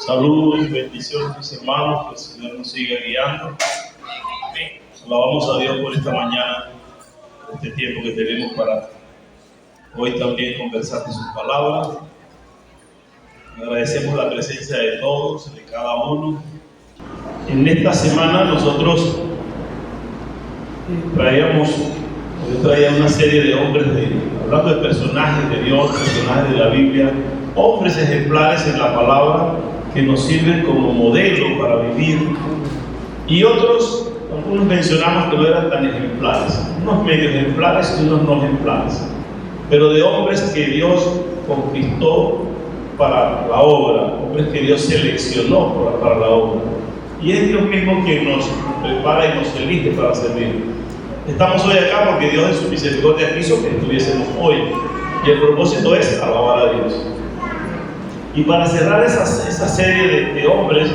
Saludos y bendiciones, mis hermanos, que el Señor nos siga guiando. Alabamos a Dios por esta mañana, por este tiempo que tenemos para hoy también conversar de sus palabras. Agradecemos la presencia de todos, de cada uno. En esta semana nosotros yo traía una serie de hombres, hablando de personajes de Dios, personajes de la Biblia, hombres ejemplares en la palabra que nos sirven como modelo para vivir, y algunos mencionamos que no eran tan ejemplares, unos medio ejemplares y unos no ejemplares, pero de hombres que Dios conquistó para la obra, hombres que Dios seleccionó para la obra, y es Dios mismo quien nos prepara y nos elige para servir. Estamos hoy acá porque Dios en su misericordia quiso que estuviésemos hoy, y el propósito es alabar a Dios. Y para cerrar esa serie de hombres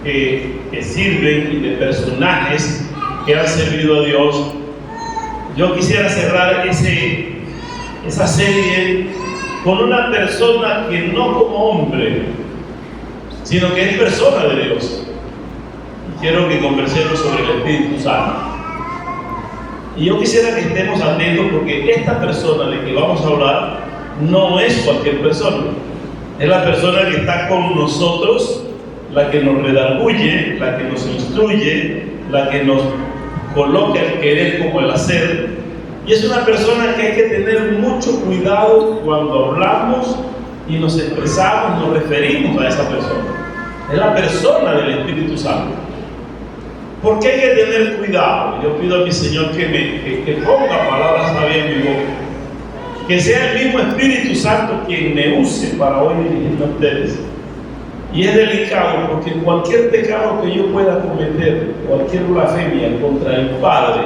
que sirven y de personajes que han servido a Dios, yo quisiera cerrar esa serie con una persona que no como hombre, sino que es persona de Dios. Y quiero que conversemos sobre el Espíritu Santo. Y yo quisiera que estemos atentos porque esta persona de que vamos a hablar no es cualquier persona. Es la persona que está con nosotros, la que nos redarguye, la que nos instruye, la que nos coloca el querer como el hacer. Y es una persona que hay que tener mucho cuidado cuando hablamos y nos expresamos, nos referimos a esa persona. Es la persona del Espíritu Santo. ¿Por qué hay que tener cuidado? Yo pido a mi Señor que ponga palabras sabias en mi boca. Que sea el mismo Espíritu Santo quien me use para hoy dirigirme a ustedes. Y es delicado porque cualquier pecado que yo pueda cometer, cualquier blasfemia contra el Padre,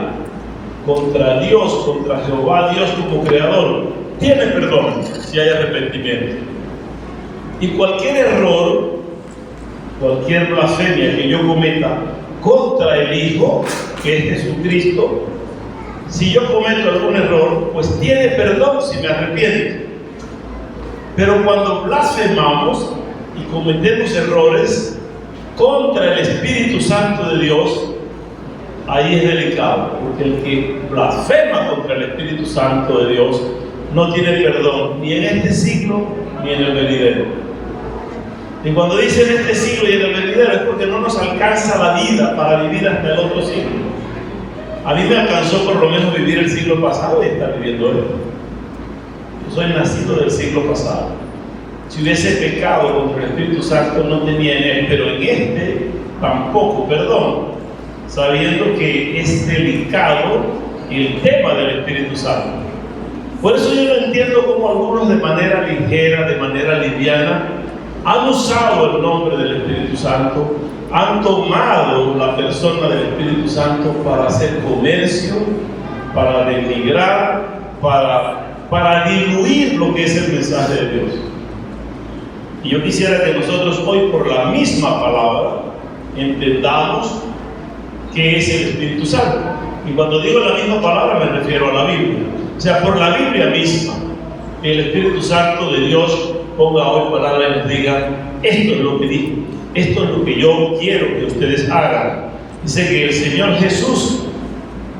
contra Dios, contra Jehová, Dios como Creador, tiene perdón si hay arrepentimiento. Y cualquier error, cualquier blasfemia que yo cometa contra el Hijo, que es Jesucristo, si yo cometo algún error, pues tiene perdón si me arrepiento. Pero cuando blasfemamos y cometemos errores contra el Espíritu Santo de Dios, ahí es delicado, porque el que blasfema contra el Espíritu Santo de Dios no tiene perdón ni en este siglo ni en el venidero. Y cuando dice en este siglo y en el venidero es porque no nos alcanza la vida para vivir hasta el otro siglo. A mí me alcanzó por lo menos vivir el siglo pasado y estar viviendo él. Yo soy nacido del siglo pasado. Si hubiese pecado contra el Espíritu Santo no tenía en él, pero en este tampoco perdón, sabiendo que es delicado el tema del Espíritu Santo. Por eso yo no entiendo cómo algunos de manera ligera, de manera liviana, han usado el nombre del Espíritu Santo, han tomado la persona del Espíritu Santo para hacer comercio, para denigrar, para diluir lo que es el mensaje de Dios. Y yo quisiera que nosotros hoy, por la misma palabra, entendamos qué es el Espíritu Santo. Y cuando digo la misma palabra me refiero a la Biblia. O sea, por la Biblia misma, el Espíritu Santo de Dios ponga hoy palabra y nos diga: esto es lo que dijo, esto es lo que yo quiero que ustedes hagan. Dice que el Señor Jesús,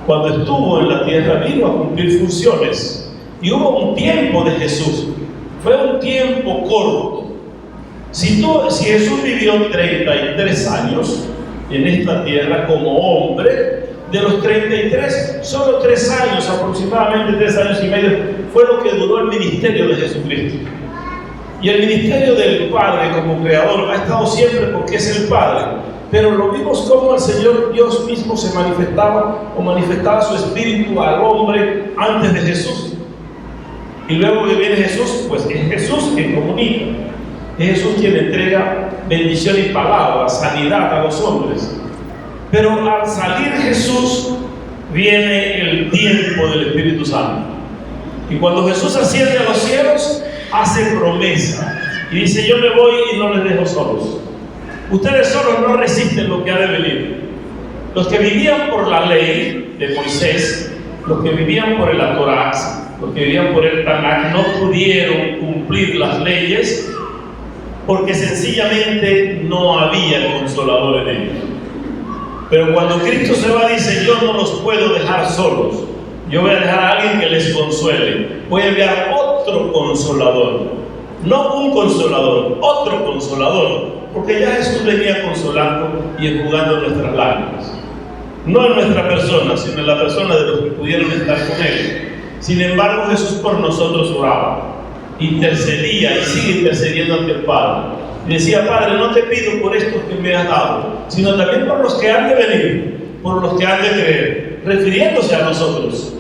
cuando estuvo en la tierra, vino a cumplir funciones. Y hubo un tiempo de Jesús. Fue un tiempo corto. Si Jesús vivió 33 años en esta tierra como hombre, de los 33, solo 3 años, aproximadamente 3 años y medio, fue lo que duró el ministerio de Jesucristo. Y el ministerio del Padre como Creador ha estado siempre porque es el Padre. Pero lo vimos como el Señor Dios mismo se manifestaba o manifestaba su espíritu al hombre antes de Jesús. Y luego que viene Jesús, pues es Jesús quien comunica. Es Jesús quien entrega bendición y palabra, sanidad a los hombres. Pero al salir Jesús, viene el tiempo del Espíritu Santo. Y cuando Jesús asciende a los cielos, hace promesa y dice: yo me voy y no les dejo solos. Ustedes solos no resisten lo que ha de venir. Los que vivían por la ley de Moisés, los que vivían por el Torá, los que vivían por el Tanakh, no pudieron cumplir las leyes porque sencillamente no había consolador en ellos. Pero cuando Cristo se va, dice: yo no los puedo dejar solos, yo voy a dejar a alguien que les consuele, voy a enviar otro consolador, no un consolador, otro consolador, porque ya Jesús venía consolando y enjugando nuestras lágrimas, no en nuestra persona, sino en la persona de los que pudieron estar con Él. Sin embargo, Jesús por nosotros oraba, intercedía y sigue intercediendo ante el Padre. Y decía: Padre, no te pido por estos que me has dado, sino también por los que han de venir, por los que han de creer, refiriéndose a nosotros.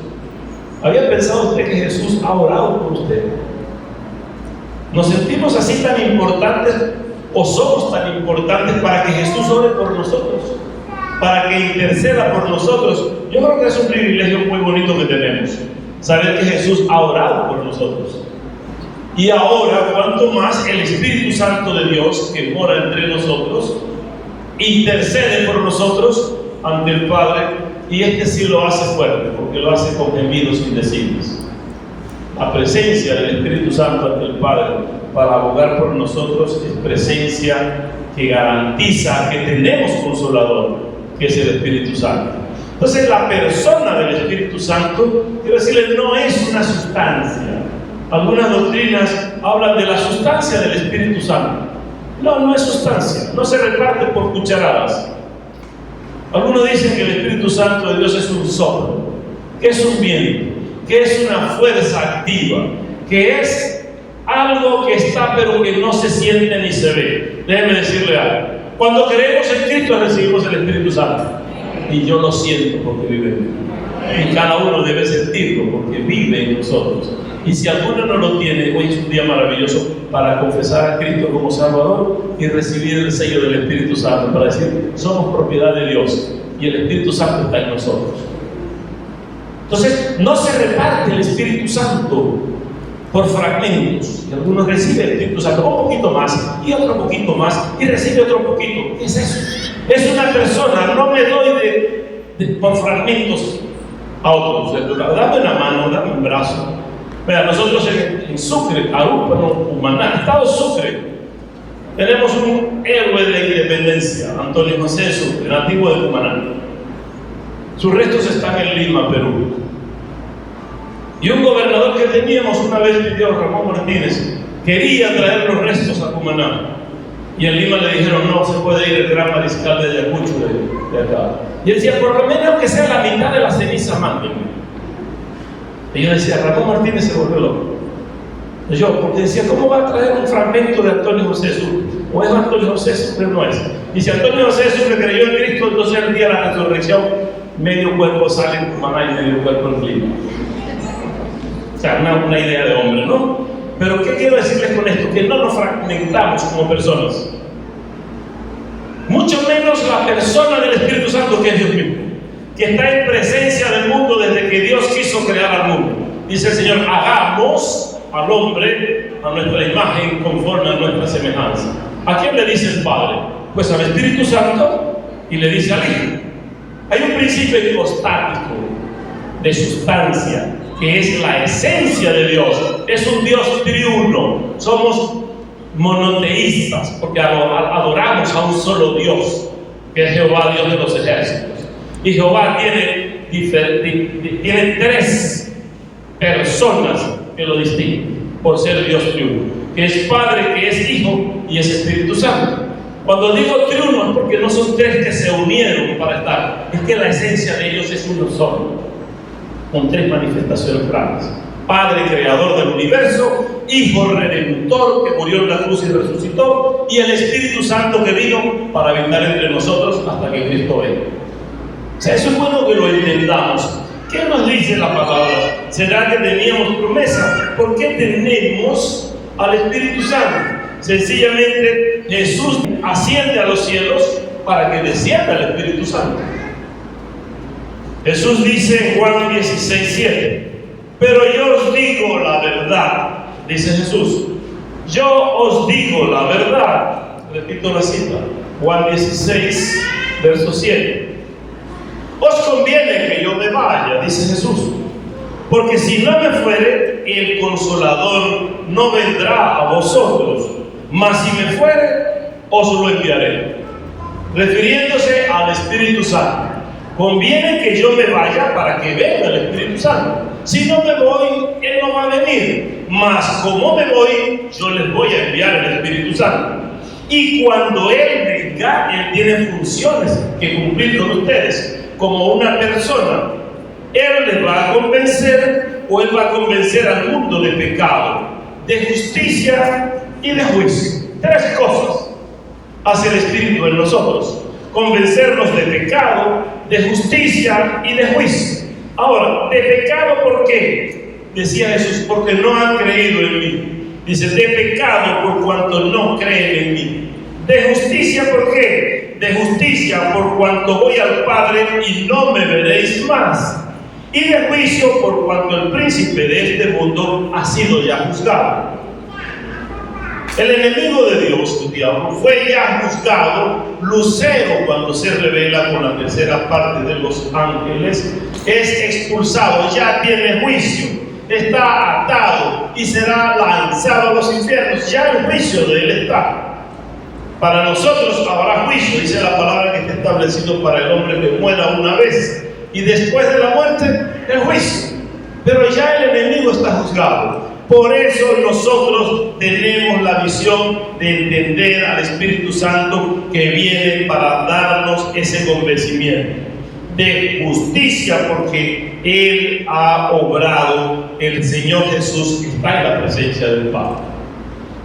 ¿Había pensado usted que Jesús ha orado por usted? ¿Nos sentimos así tan importantes o somos tan importantes para que Jesús ore por nosotros? Para que interceda por nosotros. Yo creo que es un privilegio muy bonito que tenemos, saber que Jesús ha orado por nosotros. Y ahora, cuanto más el Espíritu Santo de Dios, que mora entre nosotros, intercede por nosotros ante el Padre, y este sí lo hace fuerte, porque lo hace con gemidos indecibles. La presencia del Espíritu Santo ante el Padre para abogar por nosotros es presencia que garantiza que tenemos consolador, que es el Espíritu Santo. Entonces, la persona del Espíritu Santo, quiero decirles, no es una sustancia. Algunas doctrinas hablan de la sustancia del Espíritu Santo. No, no es sustancia, no se reparte por cucharadas. Algunos dicen que el Espíritu Santo de Dios es un soplo, que es un viento, que es una fuerza activa, que es algo que está pero que no se siente ni se ve. Déjeme decirle algo: cuando creemos en Cristo recibimos el Espíritu Santo, y yo lo siento porque vive en mí, y cada uno debe sentirlo porque vive en nosotros. Y si alguno no lo tiene, hoy es un día maravilloso para confesar a Cristo como Salvador y recibir el sello del Espíritu Santo, para decir: somos propiedad de Dios y el Espíritu Santo está en nosotros. Entonces, no se reparte el Espíritu Santo por fragmentos. Y algunos reciben el Espíritu Santo un poquito más, y otro poquito más, y recibe otro poquito. ¿Qué es eso? Es una persona. No me doy por fragmentos a otros. Dame una mano, dame un brazo. Mira, nosotros en Sucre, Arupa, Cumaná, Estado Sucre, tenemos un héroe de la independencia, Antonio José Sucre, nativo de Cumaná. Sus restos están en Lima, Perú. Y un gobernador que teníamos una vez, pidió Ramón Martínez, quería traer los restos a Cumaná. Y en Lima le dijeron: no se puede ir el gran mariscal de Ayacucho de acá. Y él decía: por lo menos que sea la mitad de la ceniza, mándenme. Y yo decía: Ramón Martínez se volvió loco. Porque decía: ¿cómo va a traer un fragmento de Antonio José Sucre? ¿O es Antonio José Sucre? No es. Y si Antonio José Sucre creyó en Cristo, entonces el día de la resurrección, medio cuerpo sale en Cumaná y medio cuerpo en Lima. O sea, una idea de hombre, ¿no? Pero ¿qué quiero decirles con esto? Que no nos fragmentamos como personas. Mucho menos la persona del Espíritu Santo, que es Dios mismo, que está en presencia del mundo desde que Dios quiso crear al mundo. Dice el Señor: hagamos al hombre a nuestra imagen, conforme a nuestra semejanza. ¿A quién le dice el Padre? Pues al Espíritu Santo, y le dice al Hijo. Hay un principio hipostático de sustancia, que es la esencia de Dios. Es un Dios triuno. Somos monoteístas porque adoramos a un solo Dios, que es Jehová, Dios de los ejércitos. Y Jehová tiene tres personas que lo distinguen por ser Dios triuno, que es Padre, que es Hijo y es Espíritu Santo. Cuando digo triuno es porque no son tres que se unieron para estar, es que la esencia de ellos es uno solo, con tres manifestaciones claras: Padre creador del universo, Hijo redentor que murió en la cruz y resucitó, y el Espíritu Santo que vino para habitar entre nosotros hasta que Cristo venga. O sea, eso es bueno que lo entendamos. ¿Qué nos dice la palabra? ¿Será que teníamos promesa? ¿Por qué tenemos al Espíritu Santo? Sencillamente, Jesús asciende a los cielos para que descienda el Espíritu Santo. Jesús dice en Juan 16:7: pero yo os digo la verdad, dice Jesús. Yo os digo la verdad. Repito la cita. Juan 16, verso 7. Os conviene que yo me vaya, dice Jesús, porque si no me fuere, el Consolador no vendrá a vosotros, mas si me fuere, os lo enviaré. Refiriéndose al Espíritu Santo. Conviene que yo me vaya para que venga el Espíritu Santo. Si no me voy, Él no va a venir. Mas como me voy, yo les voy a enviar el Espíritu Santo. Y cuando Él venga, Él tiene funciones que cumplir con ustedes. Como una persona, Él les va a convencer, o Él va a convencer al mundo de pecado, de justicia y de juicio. 3 cosas hace el Espíritu en nosotros: convencernos de pecado, de justicia y de juicio. Ahora, de pecado, ¿por qué? Decía Jesús, porque no han creído en mí. Dice, de pecado por cuanto no creen en mí. De justicia, ¿por qué? De justicia por cuanto voy al Padre y no me veréis más. Y de juicio por cuanto el príncipe de este mundo ha sido ya juzgado. El enemigo de Dios, el diablo, fue ya juzgado. Lucero, cuando se revela con la tercera parte de los ángeles, es expulsado, ya tiene juicio, está atado y será lanzado a los infiernos. Ya el juicio de él está. Para nosotros habrá juicio, dice la palabra, que está establecido para el hombre que muera una vez, y después de la muerte, el juicio. Pero ya el enemigo está juzgado. Por eso nosotros tenemos la visión de entender al Espíritu Santo que viene para darnos ese convencimiento de justicia, porque Él ha obrado. El Señor Jesús está en la presencia del Padre.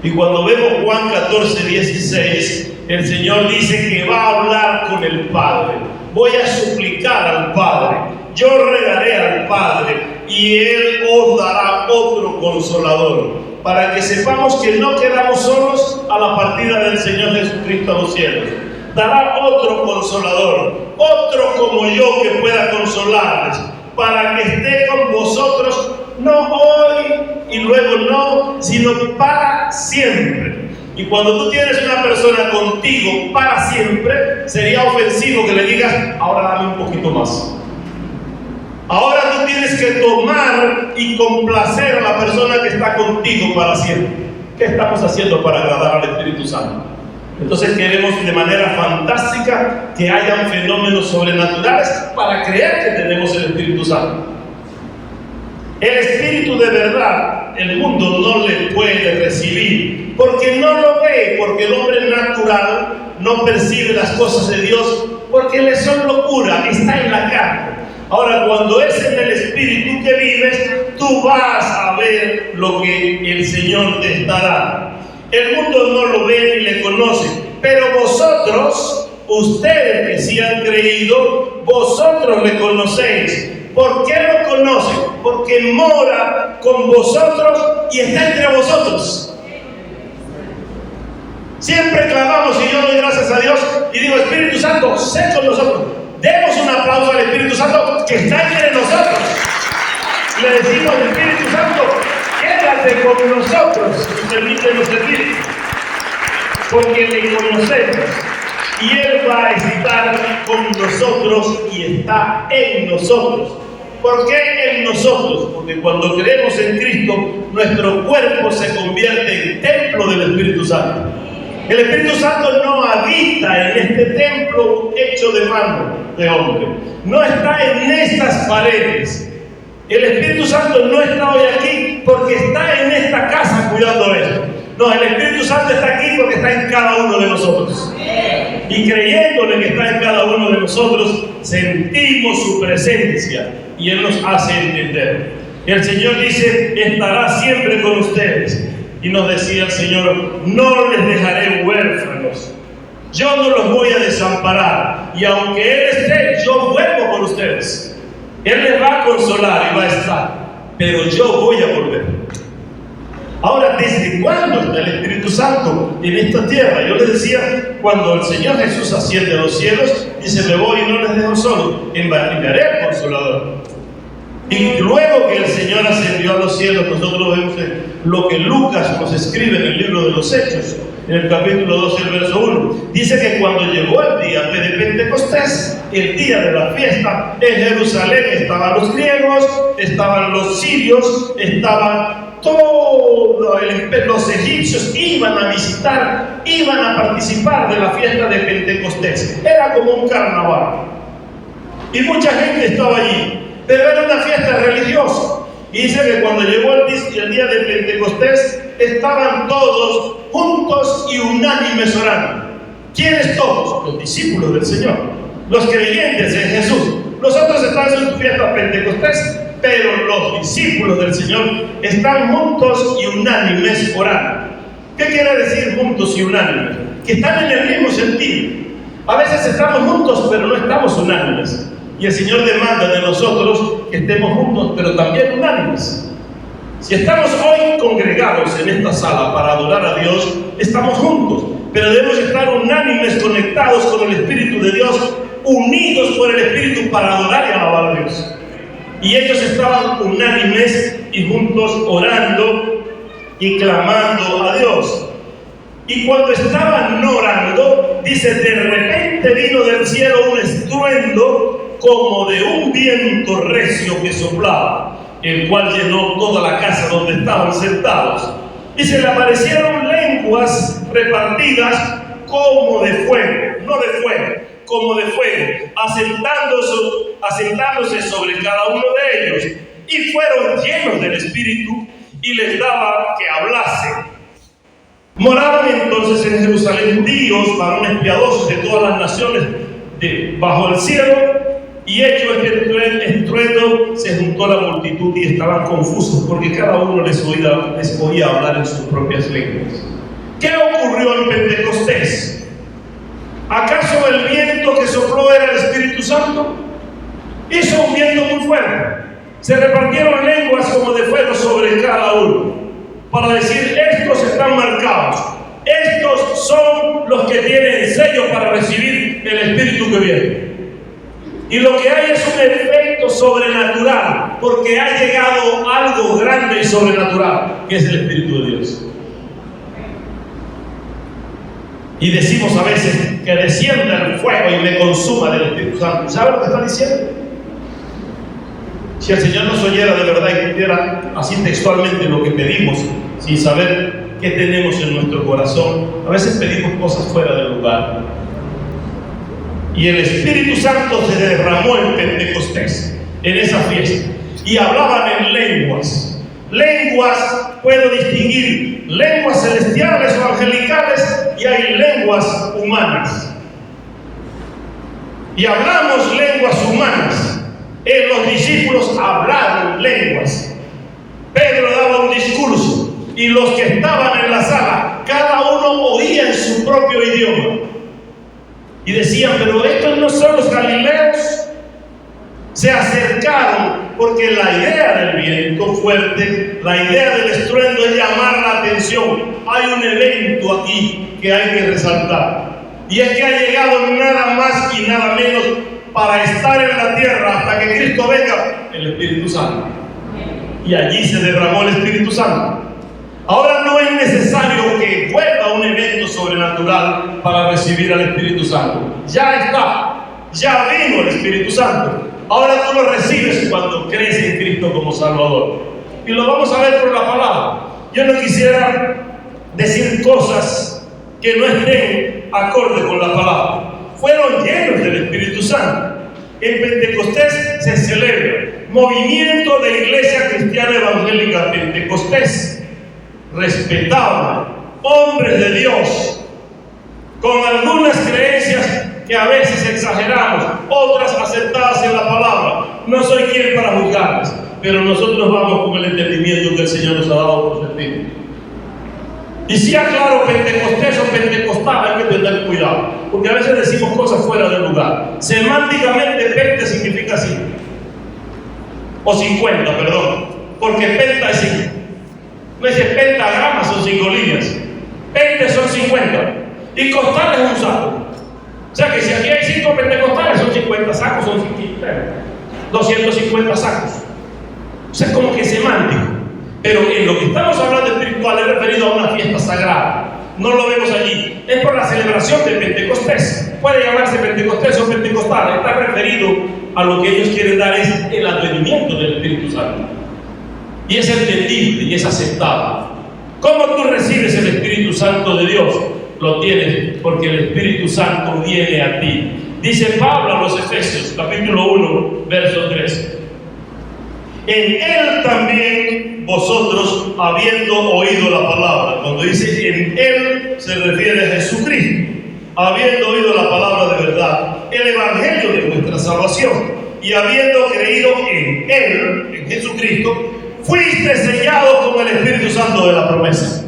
Y cuando vemos Juan 14:16, el Señor dice que va a hablar con el Padre. Voy a suplicar al Padre, yo regaré al Padre y Él os dará otro consolador, para que sepamos que no quedamos solos a la partida del Señor Jesucristo a los cielos. Dará otro consolador, otro como yo que pueda consolarles, para que esté con vosotros, no hoy y luego no, sino para siempre. Y cuando tú tienes una persona contigo para siempre, sería ofensivo que le digas, ahora dame un poquito más. Ahora tú tienes que tomar y complacer a la persona que está contigo para siempre. ¿Qué estamos haciendo para agradar al Espíritu Santo? Entonces queremos de manera fantástica que hayan fenómenos sobrenaturales para creer que tenemos el Espíritu Santo. El Espíritu de verdad, el mundo no le puede recibir, porque no lo ve, porque el hombre natural no percibe las cosas de Dios, porque le son locura, está en la carne. Ahora, cuando es en el Espíritu que vives, tú vas a ver lo que el Señor te está dando. El mundo no lo ve ni le conoce, pero vosotros, ustedes que sí han creído, vosotros le conocéis. ¿Por qué lo conocen? Porque mora con vosotros y está entre vosotros. Siempre clamamos y yo doy gracias a Dios y digo, Espíritu Santo, sé con nosotros. Demos un aplauso al Espíritu Santo que está entre nosotros. Le decimos al Espíritu Santo, quédate con nosotros y permítenos servir, porque le conocemos y Él va a estar con nosotros y está en nosotros. ¿Por qué en nosotros? Porque cuando creemos en Cristo, nuestro cuerpo se convierte en templo del Espíritu Santo. El Espíritu Santo no habita en este templo hecho de mano de hombre. No está en estas paredes. El Espíritu Santo no está hoy aquí porque está en esta casa cuidando esto. No, el Espíritu Santo está aquí porque está en cada uno de nosotros. Y creyéndole que está en cada uno de nosotros, sentimos su presencia y Él nos hace entender. El Señor dice, estará siempre con ustedes. Y nos decía el Señor, no les dejaré huérfanos. Yo no los voy a desamparar. Y aunque Él esté, yo vuelvo por ustedes. Él les va a consolar y va a estar. Pero yo voy a volver. Ahora, ¿desde cuándo está el Espíritu Santo en esta tierra? Yo les decía, cuando el Señor Jesús asciende a los cielos, dice, me voy y no les dejo solos, enviaré al Consolador. Y luego que el Señor ascendió a los cielos, nosotros vemos lo que Lucas nos escribe en el libro de los Hechos, en el capítulo 12, el verso 1. Dice que cuando llegó el día de Pentecostés, el día de la fiesta, en Jerusalén estaban los griegos, estaban los sirios, estaban los egipcios iban a visitar, iban a participar de la fiesta de Pentecostés. Era como un carnaval. Y mucha gente estaba allí, pero era una fiesta religiosa. Y dice que cuando llegó el día de Pentecostés, estaban todos juntos y unánimes orando. ¿Quiénes todos? Los discípulos del Señor, los creyentes en Jesús. Nosotros estamos en su fiesta Pentecostés, pero los discípulos del Señor están juntos y unánimes orando. ¿Qué quiere decir juntos y unánimes? Que están en el mismo sentido. A veces estamos juntos, pero no estamos unánimes. Y el Señor demanda de nosotros que estemos juntos, pero también unánimes. Si estamos hoy congregados en esta sala para adorar a Dios, estamos juntos, pero debemos estar unánimes, conectados con el Espíritu de Dios, unidos por el Espíritu para adorar y alabar a Dios. Y ellos estaban unánimes y juntos orando y clamando a Dios. Y cuando estaban orando, dice, de repente vino del cielo un estruendo como de un viento recio que soplaba, el cual llenó toda la casa donde estaban sentados. Y se le aparecieron lenguas repartidas como de fuego, no de fuego, como de fuego, asentándose sobre cada uno de ellos. Y fueron llenos del Espíritu y les daba que hablasen. Moraban entonces en Jerusalén judíos, varones piadosos de todas las naciones bajo el cielo. Y hecho este estruendo, se juntó la multitud y estaban confusos porque cada uno les oía hablar en sus propias lenguas. ¿Qué ocurrió en Pentecostés? ¿Acaso el viento que sopló era el Espíritu Santo? Hizo un viento muy fuerte. Se repartieron lenguas como de fuego sobre cada uno, para decir, estos están marcados. Estos son los que tienen sello para recibir el Espíritu que viene. Y lo que hay es un efecto sobrenatural, porque ha llegado algo grande y sobrenatural, que es el Espíritu de Dios. Y decimos a veces que descienda el fuego y me consuma del Espíritu Santo. ¿Sabe lo que está diciendo? Si el Señor nos oyera de verdad y cumpliera así textualmente lo que pedimos, sin saber qué tenemos en nuestro corazón, a veces pedimos cosas fuera del lugar. Y el Espíritu Santo se derramó en Pentecostés, en esa fiesta, y hablaban en lenguas. Lenguas, puedo distinguir lenguas celestiales o angelicales, y hay lenguas humanas. Y hablamos lenguas humanas. Los discípulos hablaron lenguas. Pedro daba un discurso, y los que estaban en la sala, cada uno oía en su propio idioma. Y decían, pero estos no son los galileos. Se acercaron porque la idea del viento fuerte, la idea del estruendo es llamar la atención. Hay un evento aquí que hay que resaltar. Y es que ha llegado nada más y nada menos para estar en la tierra hasta que Cristo venga, el Espíritu Santo. Y allí se derramó el Espíritu Santo. Ahora no es necesario que vuelva un evento sobrenatural para recibir al Espíritu Santo. Ya está, ya vino el Espíritu Santo. Ahora tú lo recibes cuando crees en Cristo como Salvador. Y lo vamos a ver por la palabra. Yo no quisiera decir cosas que no estén acorde con la palabra. Fueron llenos del Espíritu Santo. En Pentecostés se celebra movimiento de Iglesia Cristiana Evangélica Pentecostés. Respetaban, hombres de Dios, con algunas creencias que a veces exageramos, otras aceptadas en la palabra. No soy quien para juzgarles, pero nosotros vamos con el entendimiento que el Señor nos ha dado por su Espíritu. Y si aclaro Pentecostés o pentecostal, hay que tener cuidado, porque a veces decimos cosas fuera del lugar. Semánticamente, pente significa 5, o 50, perdón, porque penta es 5. No dice pentagramas, son 5 líneas. 20 son 50. Y costal es un saco. O sea que si aquí hay 5 pentecostales, son 50 sacos, son 250 sacos. O sea, es como que semántico. Pero en lo que estamos hablando espiritual es referido a una fiesta sagrada. No lo vemos allí. Es por la celebración de Pentecostés. Puede llamarse Pentecostés o pentecostal. Está referido a lo que ellos quieren dar, es el advenimiento del Espíritu Santo. y es entendible y es aceptable. ¿Cómo tú recibes el Espíritu Santo de Dios? Lo tienes porque el Espíritu Santo viene a ti. Dice Pablo a los Efesios, capítulo 1, verso 3. En Él también vosotros, habiendo oído la palabra. Cuando dice en Él, se refiere a Jesucristo. Habiendo oído la palabra de verdad, el Evangelio de nuestra salvación, y habiendo creído en Él, en Jesucristo, fuiste sellados con el Espíritu Santo de la promesa.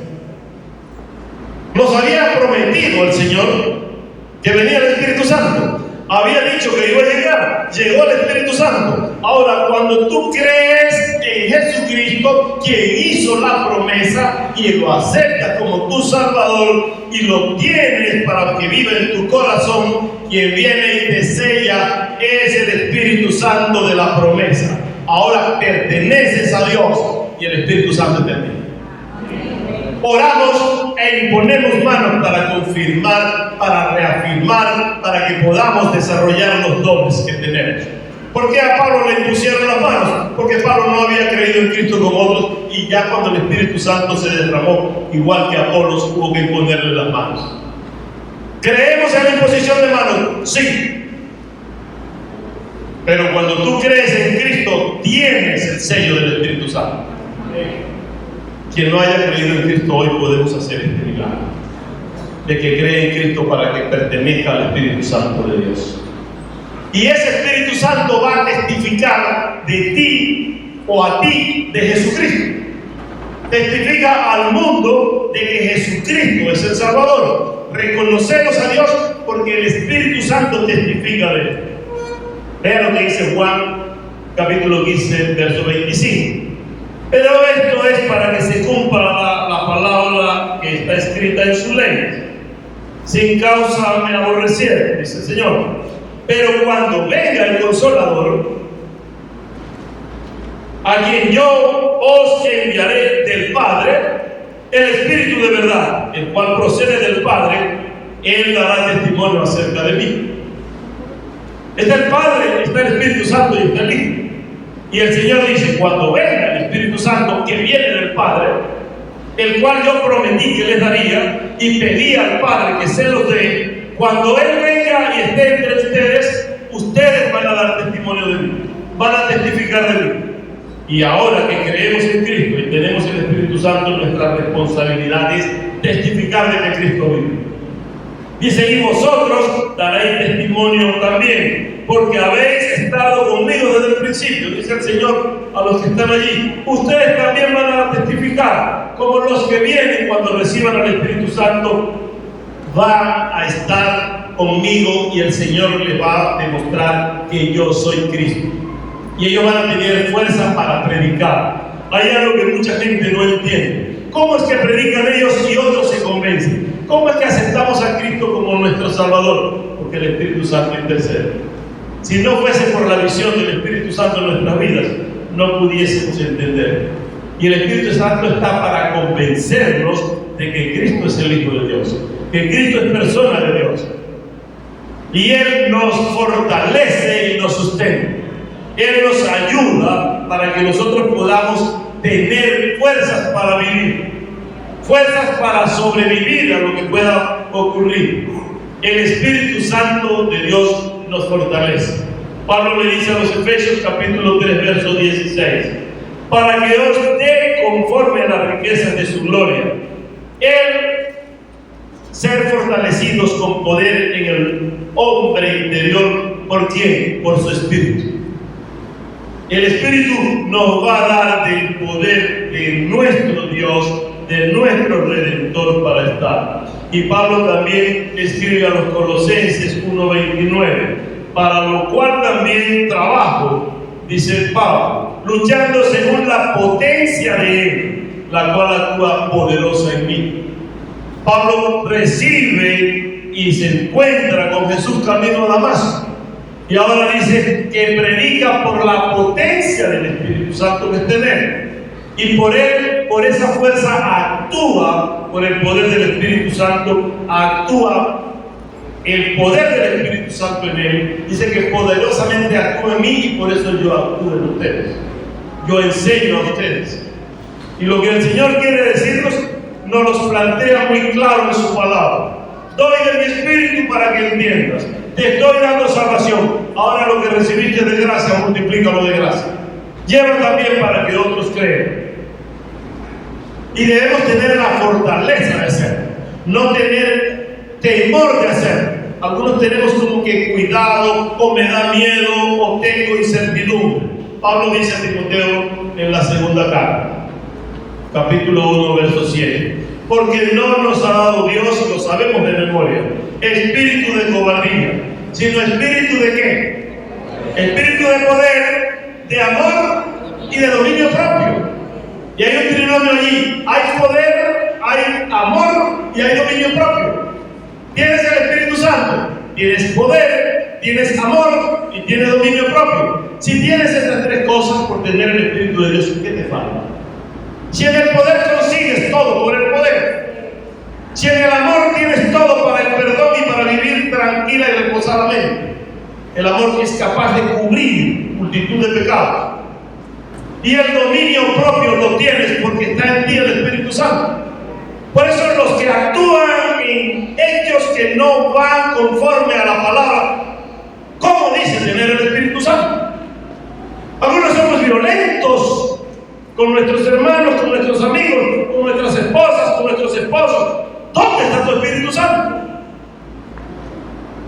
Nos había prometido el Señor que venía el Espíritu Santo. Había dicho que iba a llegar. Llegó el Espíritu Santo. Ahora, cuando tú crees en Jesucristo, quien hizo la promesa, y lo aceptas como tu Salvador, y lo tienes para que viva en tu corazón, quien viene y te sella es el Espíritu Santo de la promesa. Ahora perteneces a Dios y el Espíritu Santo te bendice. Oramos e imponemos manos para confirmar, para reafirmar, para que podamos desarrollar los dones que tenemos. ¿Por qué a Pablo le impusieron las manos? Porque Pablo no había creído en Cristo como otros, y ya cuando el Espíritu Santo se derramó, igual que a Apolos, hubo que imponerle las manos. ¿Creemos en la imposición de manos? Sí. Pero cuando tú crees en Cristo, tienes el sello del Espíritu Santo. Quien no haya creído en Cristo, hoy podemos hacer este milagro de que cree en Cristo para que pertenezca al Espíritu Santo de Dios. Y ese Espíritu Santo va a testificar de ti o a ti de Jesucristo. Testifica al mundo de que Jesucristo es el Salvador. Reconocemos a Dios porque el Espíritu Santo testifica de él. Vean lo que dice Juan, capítulo 15, verso 25. Pero esto es para que se cumpla la palabra que está escrita en su ley. Sin causa me aborrecieron, dice el Señor. Pero cuando venga el Consolador, a quien yo os enviaré del Padre, el Espíritu de verdad, el cual procede del Padre, Él dará testimonio acerca de mí. Está el Padre, está el Espíritu Santo y está el Hijo. Y el Señor dice, cuando venga el Espíritu Santo que viene del Padre, el cual yo prometí que les daría, y pedí al Padre que se los dé, cuando Él venga y esté entre ustedes, ustedes van a dar testimonio de mí, van a testificar de mí. Y ahora que creemos en Cristo y tenemos el Espíritu Santo, nuestra responsabilidad es testificar de que Cristo vive. Dice, y vosotros daréis testimonio también, porque habéis estado conmigo desde el principio, dice el Señor a los que están allí. Ustedes también van a testificar, como los que vienen cuando reciban al Espíritu Santo, van a estar conmigo y el Señor les va a demostrar que yo soy Cristo. Y ellos van a tener fuerza para predicar. Hay algo que mucha gente no entiende. ¿Cómo es que predican ellos y otros se convencen? ¿Cómo es que aceptamos a Cristo como nuestro Salvador? Porque el Espíritu Santo intercede. Si no fuese por la visión del Espíritu Santo en nuestras vidas, no pudiésemos entender. Y el Espíritu Santo está para convencernos de que Cristo es el Hijo de Dios, que Cristo es persona de Dios. Y Él nos fortalece y nos sustenta. Él nos ayuda para que nosotros podamos tener fuerzas para vivir, fuerzas para sobrevivir a lo que pueda ocurrir. El Espíritu Santo de Dios nos fortalece. Pablo le dice a los Efesios capítulo 3 verso 16, para que os dé conforme a las riquezas de su gloria, Él ser fortalecidos con poder en el hombre interior. ¿Por quién? Por su Espíritu. El Espíritu nos va a dar del poder de nuestro Dios, de nuestro Redentor para estar. Y Pablo también escribe a los Colosenses 1:29, para lo cual también trabajo, dice Pablo, luchando según la potencia de Él, la cual actúa poderosa en mí. Pablo recibe y se encuentra con Jesús camino a Damasco. Y ahora dice que predica por la potencia del Espíritu Santo que está en él. Y por él, por esa fuerza actúa, por el poder del Espíritu Santo, actúa el poder del Espíritu Santo en él. Dice que poderosamente actúa en mí y por eso yo actúo en ustedes. Yo enseño a ustedes. Y lo que el Señor quiere decirnos, nos los plantea muy claro en su palabra. Doy de mi espíritu para que entiendas. Te estoy dando salvación. Ahora lo que recibiste de gracia, multiplícalo de gracia. Lleva también para que otros crean. Y debemos tener la fortaleza de hacer, no tener temor de hacer. Algunos tenemos como que cuidado, o me da miedo, o tengo incertidumbre. Pablo dice a Timoteo en la segunda carta, capítulo 1, verso 7. Porque no nos ha dado Dios, y lo sabemos de memoria, espíritu de cobardía, sino espíritu de ¿qué? Espíritu de poder, de amor y de dominio propio. Y hay un trinomio allí: hay poder, hay amor y hay dominio propio. Tienes el Espíritu Santo, tienes poder, tienes amor y tienes dominio propio. Si tienes estas tres cosas por tener el Espíritu de Dios, ¿qué te falta? Si en el poder consigues todo por el poder, si en el amor tienes todo para el perdón y para vivir tranquila y reposadamente, el amor es capaz de cubrir multitud de pecados. Y el dominio propio lo tienes porque está en ti el Espíritu Santo. Por eso los que actúan en hechos que no van conforme a la palabra, ¿cómo dice tener el Espíritu Santo? Algunos somos violentos con nuestros hermanos, con nuestros amigos, con nuestras esposas, con nuestros esposos. ¿Dónde está tu Espíritu Santo?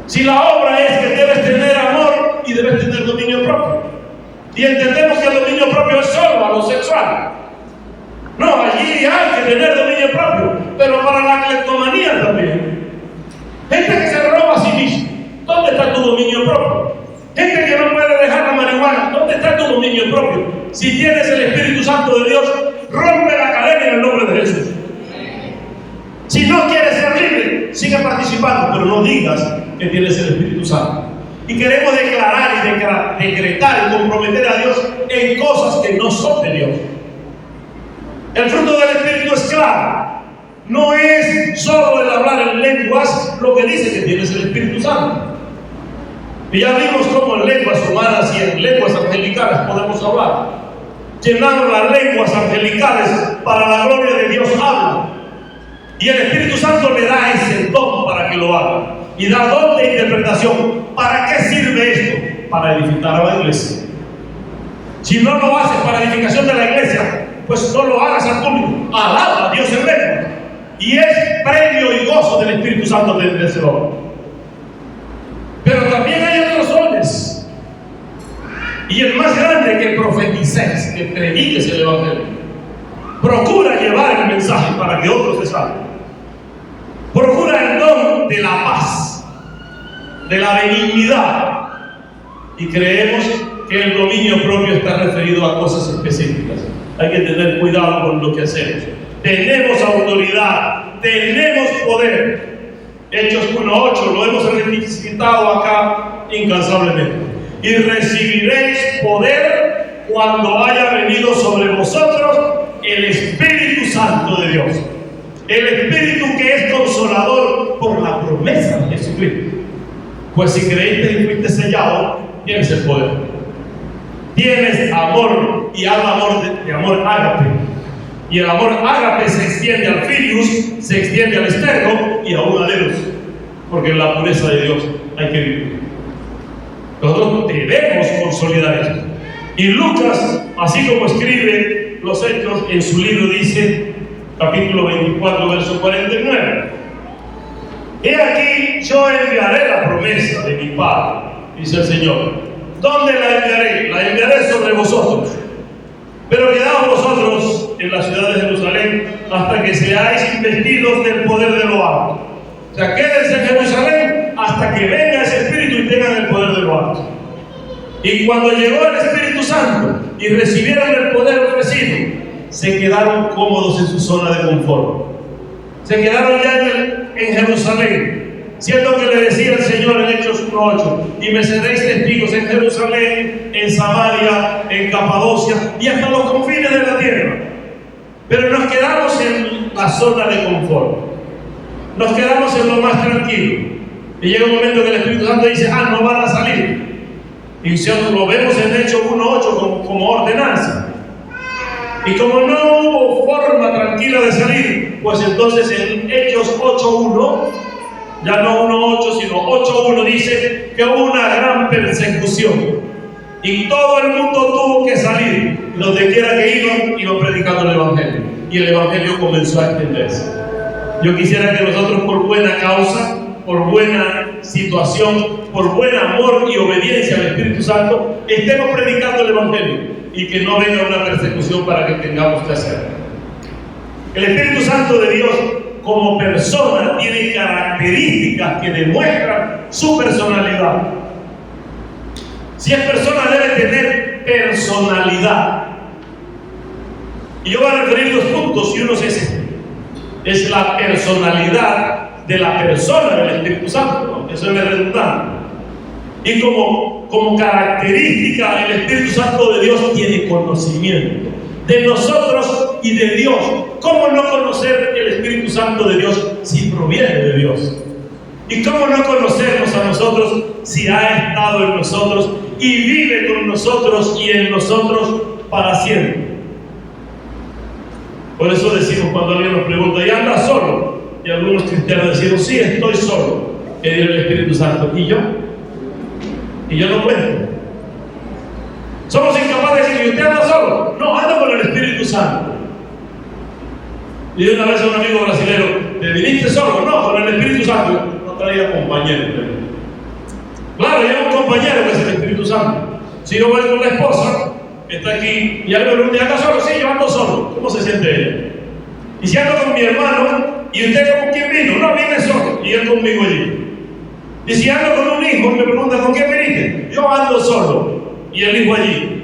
Si la obra es que debes tener amor y debes tener dominio propio. Y entendemos que el dominio propio es solo a lo sexual. No, allí hay que tener dominio propio, pero para la cleptomanía también. Gente que se roba a sí mismo, ¿dónde está tu dominio propio? Gente que no puede dejar la marihuana, ¿dónde está tu dominio propio? Si tienes el Espíritu Santo de Dios, rompe la cadena en el nombre de Jesús. Si no quieres ser libre, sigue participando, pero no digas que tienes el Espíritu Santo. Y queremos declarar y decretar y comprometer a Dios en cosas que no son de Dios. El fruto del Espíritu es claro. No es solo el hablar en lenguas lo que dice que tienes el Espíritu Santo. Y ya vimos cómo en lenguas humanas y en lenguas angelicales podemos hablar. Llenamos las lenguas angelicales para la gloria de Dios habla. Y el Espíritu Santo le da ese don para que lo haga. Y da don de interpretación. ¿Para qué sirve esto? Para edificar a la iglesia. Si no lo haces para edificación de la iglesia, pues no lo hagas al público. Alaba a Dios en lengua. Y es premio y gozo del Espíritu Santo de ese hombre. Pero también hay otros dones. Y el más grande, que profetices, que prediques el Evangelio. Procura llevar el mensaje para que otros se salven. Procura el don de la paz, de la benignidad. Y creemos que el dominio propio está referido a cosas específicas. Hay que tener cuidado con lo que hacemos. Tenemos autoridad, tenemos poder. Hechos 1:8, lo hemos revisitado acá incansablemente. Y recibiréis poder cuando haya venido sobre vosotros el Espíritu Santo de Dios. El Espíritu que es consolador por la promesa de Jesucristo. Pues si creíste y fuiste sellado, tienes el poder. Tienes amor, y habla de amor ágape. Y el amor ágape se extiende al filius, se extiende al esterno y aún al eros. Porque en la pureza de Dios hay que vivir. Nosotros debemos consolidar esto. Y Lucas, así como escribe los hechos en su libro, dice, capítulo 24, verso 49. He aquí, yo enviaré la promesa de mi Padre, dice el Señor. ¿Dónde la enviaré? La enviaré sobre vosotros. Pero quedaos vosotros en la ciudad de Jerusalén hasta que seáis investidos del poder de lo alto. O sea, quédense en Jerusalén hasta que venga ese Espíritu y tengan el poder de lo alto. Y cuando llegó el Espíritu Santo y recibieron el poder ofrecido, se quedaron cómodos en su zona de confort. Se quedaron ya en Jerusalén, siendo que le decía el Señor en Hechos 1:8: y me seréis testigos en Jerusalén, en Samaria, en Capadocia y hasta los confines de la tierra. Pero nos quedamos en la zona de confort, nos quedamos en lo más tranquilo. Y llega un momento que el Espíritu Santo dice: no van a salir. Y si lo vemos en Hechos 1:8 como ordenanza. Y como no hubo forma tranquila de salir, pues entonces en Hechos 8:1, ya no 1:8, sino 8:1 dice que hubo una gran persecución. Y todo el mundo tuvo que salir. Donde quiera que iban predicando el Evangelio. Y el Evangelio comenzó a extenderse. Yo quisiera que nosotros, por buena causa, por buena situación, por buen amor y obediencia al Espíritu Santo, estemos predicando el Evangelio y que no venga una persecución para que tengamos que hacerlo. El Espíritu Santo de Dios como persona tiene características que demuestran su personalidad. Si es persona, debe tener personalidad. Y yo voy a referir dos puntos, y uno es ese. Es la personalidad de la persona del Espíritu Santo, aunque eso es redundante. Y como característica, el Espíritu Santo de Dios tiene conocimiento de nosotros y de Dios. ¿Cómo no conocer el Espíritu Santo de Dios si proviene de Dios? ¿Y cómo no conocernos a nosotros si ha estado en nosotros y vive con nosotros y en nosotros para siempre? Por eso decimos cuando alguien nos pregunta, ¿y anda solo? Y algunos cristianos decimos, sí, estoy solo. Que dice el Espíritu Santo. ¿Y yo? ¿Y yo no cuento? Somos incapaces de decir, ¿y usted anda solo? No, anda con el Espíritu Santo. Y una vez a un amigo brasileño, ¿te viniste solo? No, con el Espíritu Santo. No traía compañero. Claro, lleva un compañero que es el Espíritu Santo. Si yo voy con la esposa, que está aquí, y algo un día anda solo, sí, yo ando solo. ¿Cómo se siente ella? Y si ando con mi hermano, ¿y usted con quién vino? No, vine solo, y él conmigo allí. Y si ando con un hijo, me pregunta, ¿con quién viniste? Yo ando solo, y el hijo allí.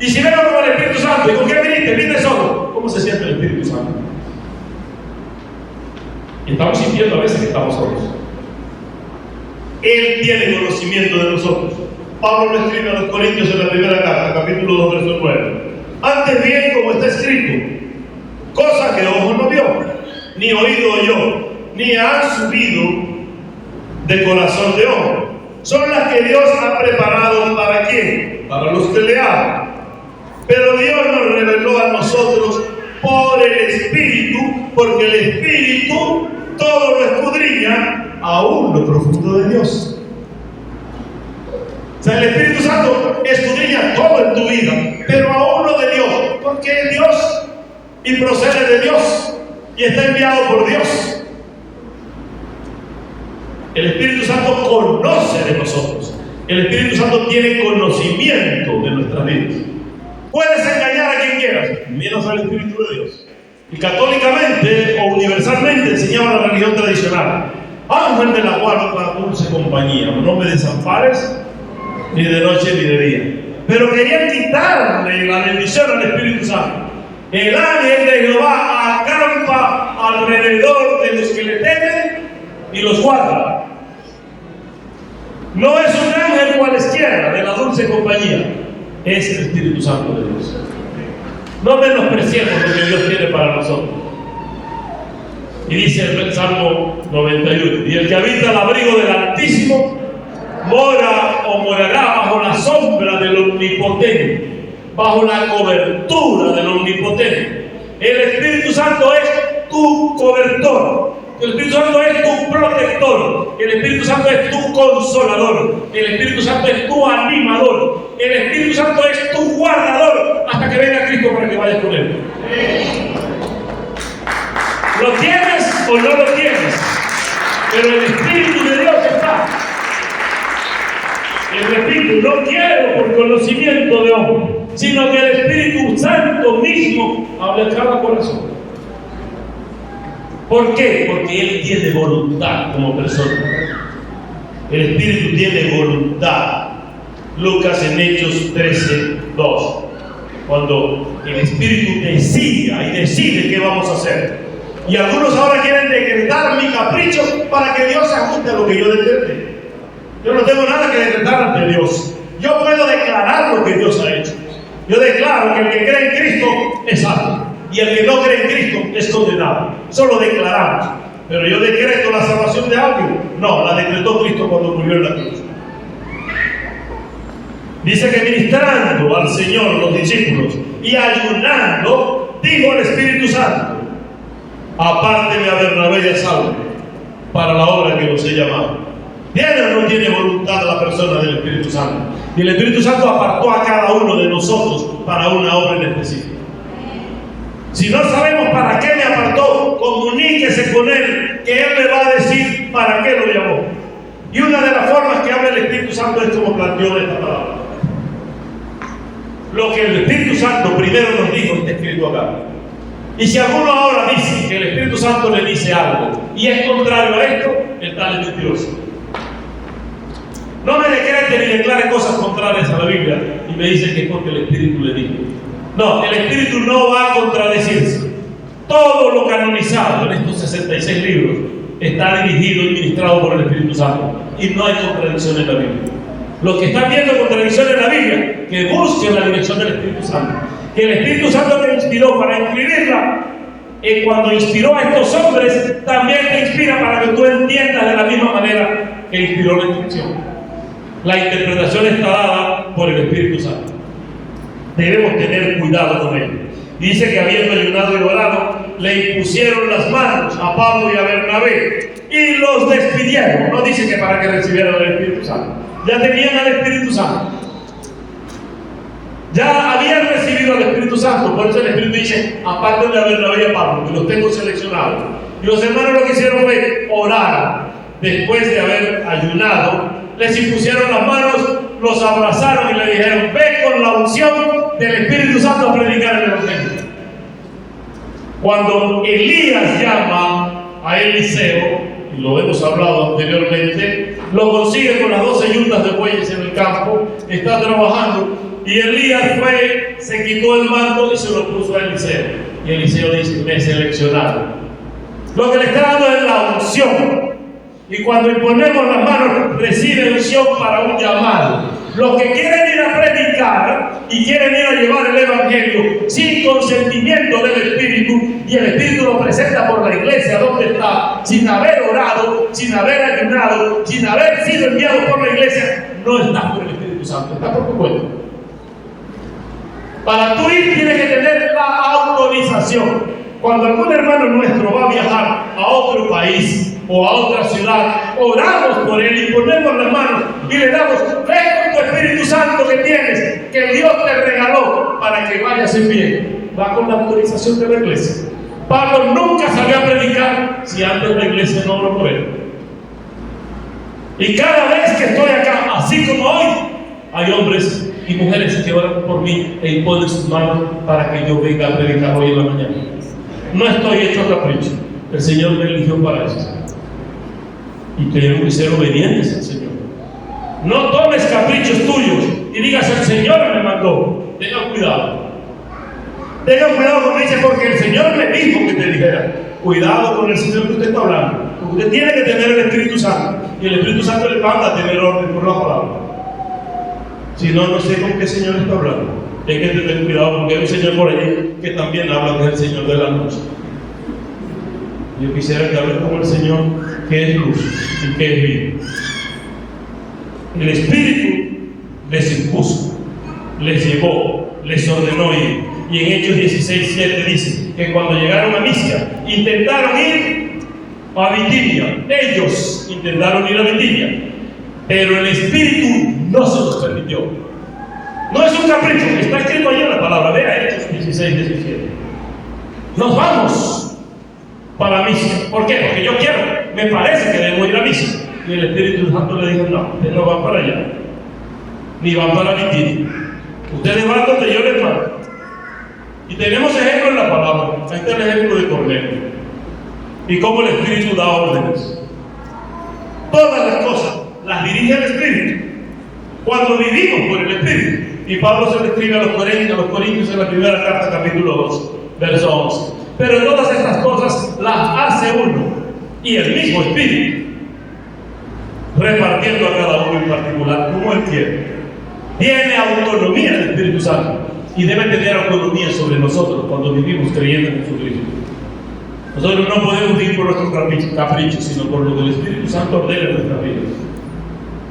Y si vengo con el Espíritu Santo, ¿y con quién viniste? Vine solo. ¿Cómo se siente el Espíritu Santo? Y estamos sintiendo a veces que estamos solos. Él tiene conocimiento de nosotros. Pablo lo escribe a los Corintios en la primera carta, capítulo 2, verso 9. Antes bien, como está escrito, cosa que ojo no vio, ni oído oyó, ni han subido de corazón de hombre, son las que Dios ha preparado ¿para quién? Para los que le aman. Pero Dios nos reveló a nosotros por el Espíritu, porque el Espíritu todo lo escudriña, aún lo profundo de Dios. O sea, el Espíritu Santo escudriña todo en tu vida, pero aún lo de Dios, porque es Dios y procede de Dios y está enviado por Dios. El Espíritu Santo conoce de nosotros. El Espíritu Santo tiene conocimiento de nuestras vidas. Puedes engañar a quien quieras, menos al Espíritu de Dios. Y católicamente o universalmente enseñaba la religión tradicional: ángel de la guarda, dulce compañía, no me desampares ni de noche ni de día. Pero querían quitarle la bendición al Espíritu Santo. El ángel de Jehová acampa alrededor de los que le temen y los guarda. No es un ángel cualesquiera de la dulce compañía, es el Espíritu Santo de Dios. No menospreciemos lo que Dios tiene para nosotros. Y dice el Salmo 91: y el que habita al abrigo del Altísimo mora o morará bajo la sombra del Omnipotente, bajo la cobertura del Omnipotente. El Espíritu Santo es tu cobertor. El Espíritu Santo es tu protector. El Espíritu Santo es tu consolador. El Espíritu Santo es tu animador. El Espíritu Santo es tu guardador hasta que venga Cristo para que vayas con Él. ¿Lo tienes o no lo tienes? Pero el Espíritu de Dios está. Y repito, no quiero por conocimiento de hombre, sino que el Espíritu Santo mismo habla en cada corazón. ¿Por qué? Porque Él tiene voluntad como persona. El Espíritu tiene voluntad. Lucas en Hechos 13:2. Cuando el Espíritu decide qué vamos a hacer. Y algunos ahora quieren decretar mi capricho para que Dios se ajuste a lo que yo decrete. Yo no tengo nada que decretar ante Dios. Yo puedo declarar lo que Dios ha hecho. Yo declaro que el que cree en Cristo es salvo. Y el que no cree en Cristo es condenado. Solo declaramos. Pero yo decreto la salvación de alguien. No, la decretó Cristo cuando murió en la cruz. Dice que ministrando al Señor los discípulos y ayunando, dijo el Espíritu Santo: apárteme a Bernabé y a Saulo para la obra que los he llamado. ¿Tiene o no tiene voluntad la persona del Espíritu Santo? Y el Espíritu Santo apartó a cada uno de nosotros para una obra en específico. Si no sabemos para qué le apartó, comuníquese con Él, que Él le va a decir para qué lo llamó. Y una de las formas que habla el Espíritu Santo es como planteó esta palabra. Lo que el Espíritu Santo primero nos dijo está escrito acá. Y si alguno ahora dice que el Espíritu Santo le dice algo y es contrario a esto, el tal es mentiroso. No me decrete ni declare cosas contrarias a la Biblia y me dice que es porque el Espíritu le dijo. No, el Espíritu no va a contradecirse. Todo lo canonizado en estos 66 libros está dirigido y ministrado por el Espíritu Santo. Y no hay contradicción en la Biblia. Los que están viendo contradicción en la Biblia, que busquen la dirección del Espíritu Santo. Que el Espíritu Santo te inspiró para escribirla, y cuando inspiró a estos hombres, también te inspira para que tú entiendas de la misma manera que inspiró la inscripción. La interpretación está dada por el Espíritu Santo. Debemos tener cuidado con ello. Dice que habiendo ayunado y orado, le impusieron las manos a Pablo y a Bernabé y los despidieron. No dice que para que recibieran el Espíritu Santo. Ya tenían al Espíritu Santo. Ya habían recibido al Espíritu Santo. Por eso el Espíritu dice: apártenme a Bernabé y a Pablo, que los tengo seleccionados. Y los hermanos lo que hicieron fue orar. Después de haber ayunado, les impusieron las manos, los abrazaron y le dijeron: ve con la unción del Espíritu Santo a predicar el Evangelio. Cuando Elías llama a Eliseo, y lo hemos hablado anteriormente, lo consigue con las 12 yuntas de bueyes en el campo, está trabajando, y Elías fue, se quitó el manto y se lo puso a Eliseo. Y Eliseo dice: me seleccionaron. Lo que le está dando es la unción. Y cuando imponemos las manos, recibe unción para un llamado. Los que quieren ir a predicar y quieren ir a llevar el Evangelio sin consentimiento del Espíritu, y el Espíritu lo presenta por la iglesia donde está, sin haber orado, sin haber ayunado, sin haber sido enviado por la iglesia, no está por el Espíritu Santo, está por tu cuenta. Para tú ir tienes que tener la autorización. Cuando algún hermano nuestro va a viajar a otro país o a otra ciudad, oramos por él y ponemos las manos y le damos: ve con tu Espíritu Santo que tienes, que Dios te regaló para que vayas en bien. Va con la autorización de la iglesia. Pablo nunca salió a predicar si antes la iglesia no oró por él. Y cada vez que estoy acá, así como hoy, hay hombres y mujeres que oran por mí e imponen sus manos para que yo venga a predicar hoy en la mañana. No estoy hecho a capricho. El Señor me eligió para eso. Y tenemos que ser obedientes al Señor. No tomes caprichos tuyos y digas: el Señor me mandó. Tenga cuidado. Tenga cuidado cuando dice: porque el Señor me dijo que te dijera. Cuidado con el Señor que usted está hablando. Porque usted tiene que tener el Espíritu Santo. Y el Espíritu Santo le manda a tener orden por la palabra. Si no, no sé con qué Señor está hablando. Hay que tener cuidado porque hay un Señor por allí que también habla, que es el Señor de la noche. Yo quisiera que hable como el Señor, que es luz y que es vida. El Espíritu les impuso, les llevó, les ordenó ir. Y en Hechos 16:7 dice que cuando llegaron a Misia, intentaron ir a Bitinia. Ellos intentaron ir a Bitinia, pero el Espíritu no se los permitió. No es un capricho, está escrito allí en la palabra. Vea Hechos 16:17. Nos vamos para Misia. ¿Por qué? Porque yo quiero, me parece que debo ir a Misia. Y el Espíritu Santo le dijo: no, ustedes no van para allá, ni van para Bitinia. Ustedes van donde yo les mando. Y tenemos ejemplo en la palabra. Ahí está el ejemplo de Cornelio y cómo el Espíritu da órdenes. Todas las cosas las dirige el Espíritu cuando vivimos por el Espíritu. Y Pablo se le escribe a los Corintios en la primera carta, capítulo 2, verso 11. Pero todas estas cosas las hace uno y el mismo Espíritu, repartiendo a cada uno en particular como él quiere. Tiene autonomía el Espíritu Santo y debe tener autonomía sobre nosotros cuando vivimos creyendo en Jesucristo. Nosotros no podemos vivir por nuestros caprichos, sino por lo que el Espíritu Santo ordena en nuestras vidas.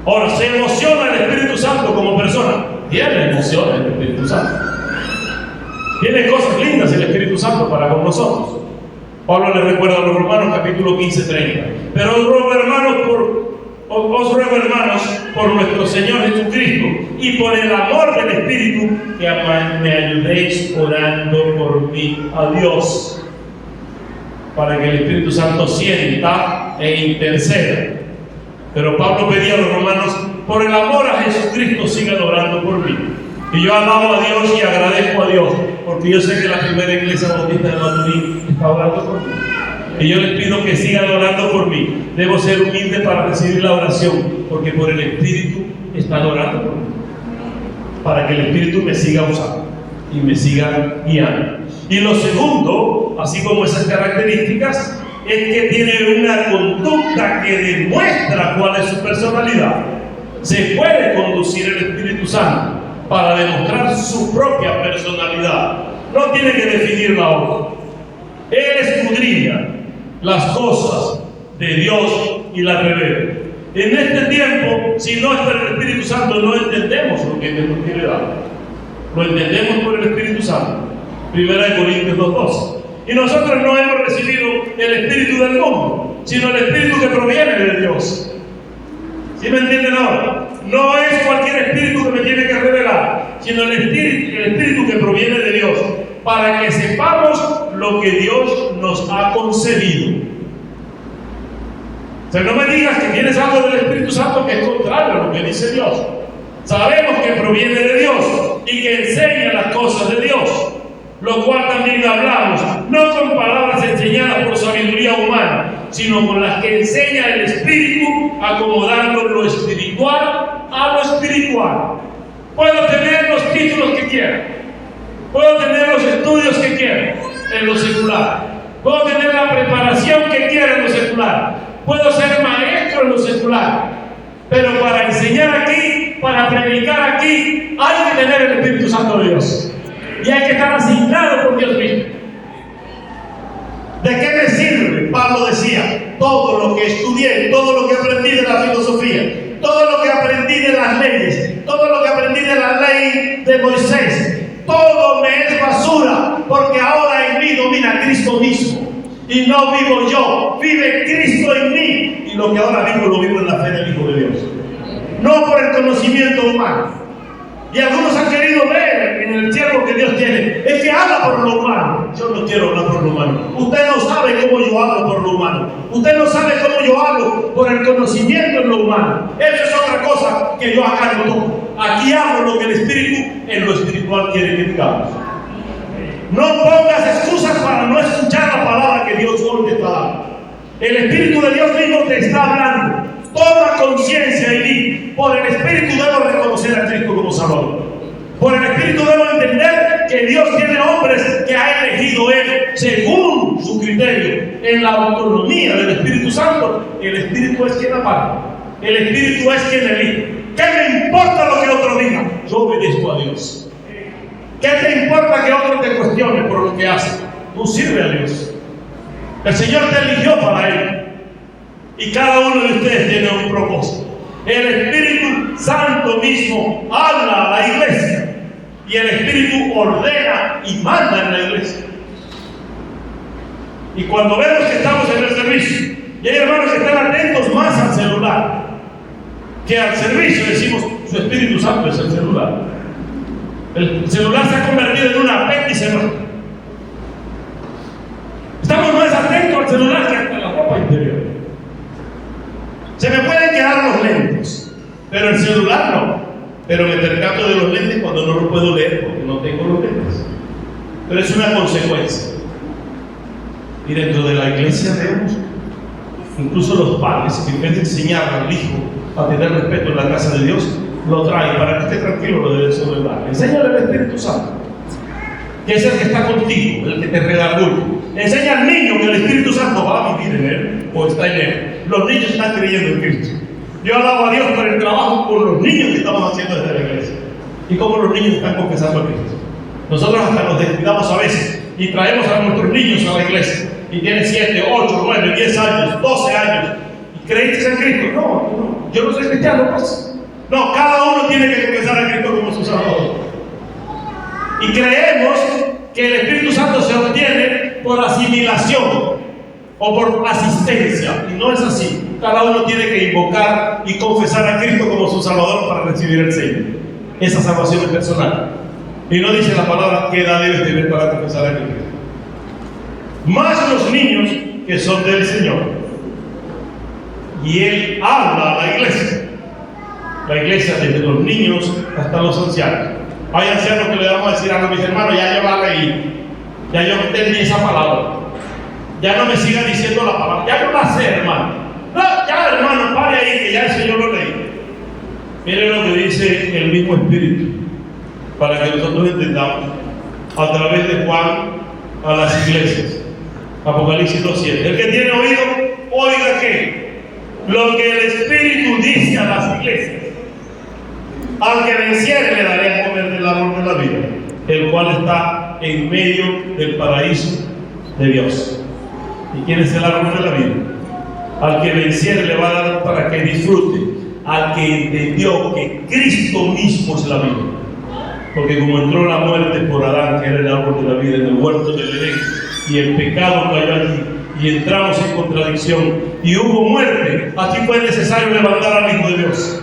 Ahora, ¿se emociona el Espíritu Santo como persona? Tiene emoción el Espíritu Santo. Tiene cosas lindas el Espíritu Santo para con nosotros. Pablo le recuerda a los Romanos capítulo 15:30. Pero os ruego, hermanos, por nuestro Señor Jesucristo y por el amor del Espíritu, que me ayudéis orando por mí a Dios, para que el Espíritu Santo sienta e interceda. Pero Pablo pedía a los romanos, por el amor a Jesucristo sigan orando por mí. Y yo alabo a Dios y agradezco a Dios, porque yo sé que la primera iglesia bautista de Maturín está orando por mí. Y yo les pido que sigan orando por mí. Debo ser humilde para recibir la oración, porque por el Espíritu están orando por mí, para que el Espíritu me siga usando y me siga guiando. Y lo segundo, así como esas características, es que tiene una conducta que demuestra cuál es su personalidad. Se puede conducir el Espíritu Santo para demostrar su propia personalidad. No tiene que definir la otra. Él escudriña las cosas de Dios y las revela. En este tiempo, si no es por el Espíritu Santo, no entendemos lo que nos quiere dar. Lo entendemos por el Espíritu Santo. 1 Corintios 2:12. Y nosotros no hemos recibido el espíritu del mundo, sino el espíritu que proviene de Dios. ¿Sí me entienden ahora? No es cualquier espíritu que me tiene que revelar, sino el espíritu que proviene de Dios, para que sepamos lo que Dios nos ha concedido. O sea, no me digas que tienes algo del Espíritu Santo que es contrario a lo que dice Dios. Sabemos que proviene de Dios y que enseña las cosas de Dios, lo cual también hablamos, no con palabras enseñadas por sabiduría humana, sino con las que enseña el Espíritu, acomodando lo espiritual a lo espiritual. Puedo tener los títulos que quiera, puedo tener los estudios que quiera en lo secular, puedo tener la preparación que quiera en lo secular, puedo ser maestro en lo secular, pero para enseñar aquí, para predicar aquí, hay que tener el Espíritu Santo de Dios. Y hay que estar asignado por Dios mismo. ¿De qué me sirve? Pablo decía, todo lo que estudié, todo lo que aprendí de la filosofía, todo lo que aprendí de las leyes, todo lo que aprendí de la ley de Moisés, todo me es basura, porque ahora en mí domina Cristo mismo. Y no vivo yo, vive Cristo en mí. Y lo que ahora vivo, lo vivo en la fe del Hijo de Dios. No por el conocimiento humano. Y algunos han querido ver en el siervo que Dios tiene, es que habla por lo humano. Yo no quiero hablar por lo humano. Usted no sabe cómo yo hablo por lo humano. Usted no sabe cómo yo hablo por el conocimiento en lo humano. Eso es otra cosa que yo acá no toco. Aquí hablo lo que el Espíritu en lo espiritual quiere que digamos. No pongas excusas para no escuchar la palabra que Dios hoy te está dando. El Espíritu de Dios mismo te está hablando. Toma conciencia y di, por el Espíritu debo reconocer a Cristo como Salvador. Por el Espíritu debo entender que Dios tiene hombres que ha elegido Él según su criterio. En la autonomía del Espíritu Santo, el Espíritu es quien aparta. El Espíritu es quien elige. ¿Qué me importa lo que otro diga? Yo obedezco a Dios. ¿Qué te importa que otro te cuestione por lo que hace? Tú sirve a Dios. El Señor te eligió para Él. Y cada uno de ustedes tiene un propósito. El Espíritu Santo mismo habla a la iglesia. Y el Espíritu ordena y manda en la iglesia. Y cuando vemos que estamos en el servicio, y hay hermanos que están atentos más al celular que al servicio, decimos, su Espíritu Santo es el celular. El celular se ha convertido en un apéndice nuestro. Estamos más atentos al celular que a la ropa interior. Se me pueden quedar los lentes, pero el celular no. Pero me percato de los lentes cuando no lo puedo leer porque no tengo los lentes. Pero es una consecuencia. Y dentro de la iglesia vemos incluso los padres que en vez de enseñarle al hijo a tener respeto en la casa de Dios, lo traen para que esté tranquilo, lo debe celebrar. Enséñale al Espíritu Santo, que es el que está contigo, el que te redarguye. Enseña al niño que el Espíritu Santo va a vivir en él o está en él. Los niños están creyendo en Cristo. Yo alabo a Dios por el trabajo con los niños que estamos haciendo desde la iglesia y cómo los niños están confesando a Cristo. Nosotros hasta nos descuidamos a veces y traemos a nuestros niños a la iglesia y tienen 7, 8, 9, 10 años, 12 años. ¿Y creíste en Cristo? No, yo no soy cristiano, pues. No, cada uno tiene que confesar a Cristo como su Salvador. Y creemos que el Espíritu Santo se obtiene por asimilación o por asistencia, y no es así. Cada uno tiene que invocar y confesar a Cristo como su Salvador para recibir el sello. Esa salvación es personal. Y no dice la palabra qué edad debes tener para confesar a Cristo. Más los niños que son del Señor. Y Él habla a la iglesia. La iglesia desde los niños hasta los ancianos. Hay ancianos que le vamos a decir a mis hermanos, ya yo la leí, ya yo entendí esa palabra, ya no me siga diciendo la palabra, ya yo la sé, hermano. No, ya, hermano, pare ahí, que ya el Señor lo leí. Miren lo que dice el mismo Espíritu, para que nosotros entendamos, a través de Juan a las iglesias. Apocalipsis 2:7. El que tiene oído, oiga que lo que el Espíritu dice a las iglesias. Al que venciere le daré a comer del árbol de la vida, el cual está en medio del paraíso de Dios. ¿Y quién es el árbol de la vida? Al que venciere le va a dar para que disfrute, al que entendió que Cristo mismo es la vida. Porque como entró la muerte por Adán, que era el árbol de la vida, en el huerto del Edén, y el pecado cayó allí, y entramos en contradicción, y hubo muerte, así fue necesario levantar al Hijo de Dios,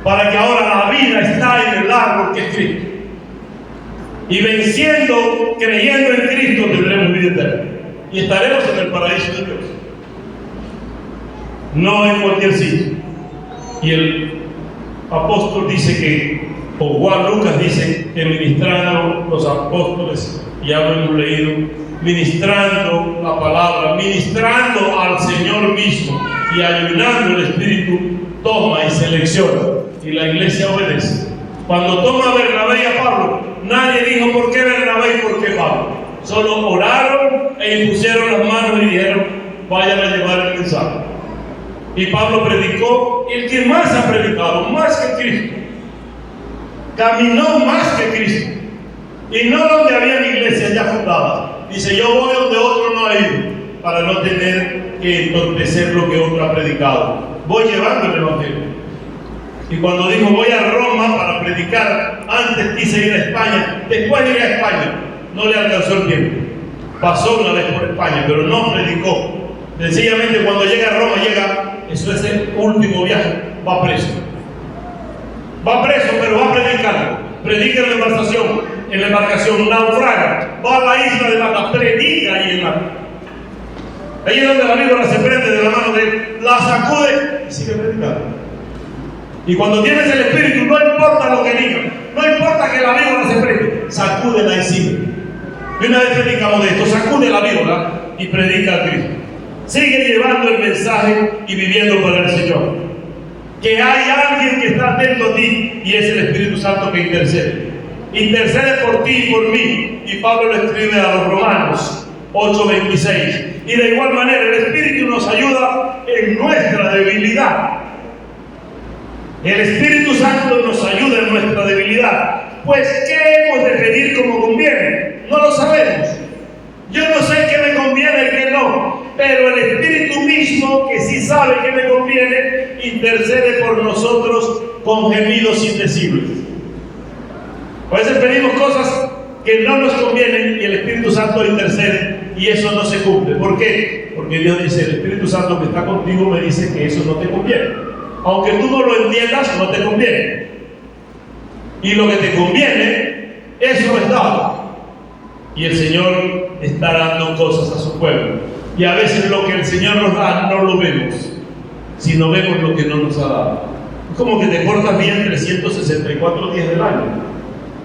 para que ahora la vida está en el árbol que es Cristo. Y venciendo, creyendo en Cristo, tendremos vida eterna. Y estaremos en el paraíso de Dios. No en cualquier sitio. Y el apóstol dice que, o Juan Lucas dice que ministrando los apóstoles, ya lo hemos leído, ministrando la palabra, ministrando al Señor mismo y ayunando, el Espíritu toma y selecciona. Y la iglesia obedece. Cuando toma a Bernabé y a Pablo, nadie dijo por qué Bernabé y por qué Pablo. Solo oraron e impusieron las manos y dijeron, vayan a llevar el mensaje. Y Pablo predicó, el que más ha predicado, más que Cristo. Caminó más que Cristo. Y no donde habían iglesias ya fundadas. Dice, yo voy donde otro no ha ido, para no tener que entorpecer lo que otro ha predicado. Voy llevando el evangelio. Y cuando dijo voy a Roma para predicar, antes quise ir a España, después iré a España, no le alcanzó el tiempo. Pasó una vez por España, pero no predicó. Sencillamente cuando llega a Roma, eso es el último viaje, va preso. Va preso, pero va a predicar. Predica en la embarcación, naufraga, va a la isla de Malta, predica ahí en Malta. Ahí es donde la víbora se prende de la mano de él, la sacude y sigue predicando. Y cuando tienes el Espíritu, no importa lo que digan, no importa que la víbora se prende, sacúdela y sigue. Y una vez predicamos de esto, sacude la víbora y predica a Cristo. Sigue llevando el mensaje y viviendo para el Señor. Que hay alguien que está atento a ti y es el Espíritu Santo que intercede. Intercede por ti y por mí. Y Pablo lo escribe a los Romanos 8:26. Y de igual manera el Espíritu nos ayuda en nuestra debilidad. El Espíritu Santo nos ayuda en nuestra debilidad. Pues, ¿qué hemos de pedir como conviene? No lo sabemos. Yo no sé qué me conviene y qué no. Pero el Espíritu mismo, que sí sabe qué me conviene, intercede por nosotros con gemidos indecibles. A veces pedimos cosas que no nos convienen y el Espíritu Santo intercede y eso no se cumple. ¿Por qué? Porque Dios dice, el Espíritu Santo que está contigo me dice que eso no te conviene. Aunque tú no lo entiendas, no te conviene. Y lo que te conviene, eso es dado. Y el Señor está dando cosas a su pueblo. Y a veces lo que el Señor nos da no lo vemos, sino vemos lo que no nos ha dado. Es como que te portas bien 364 días del año.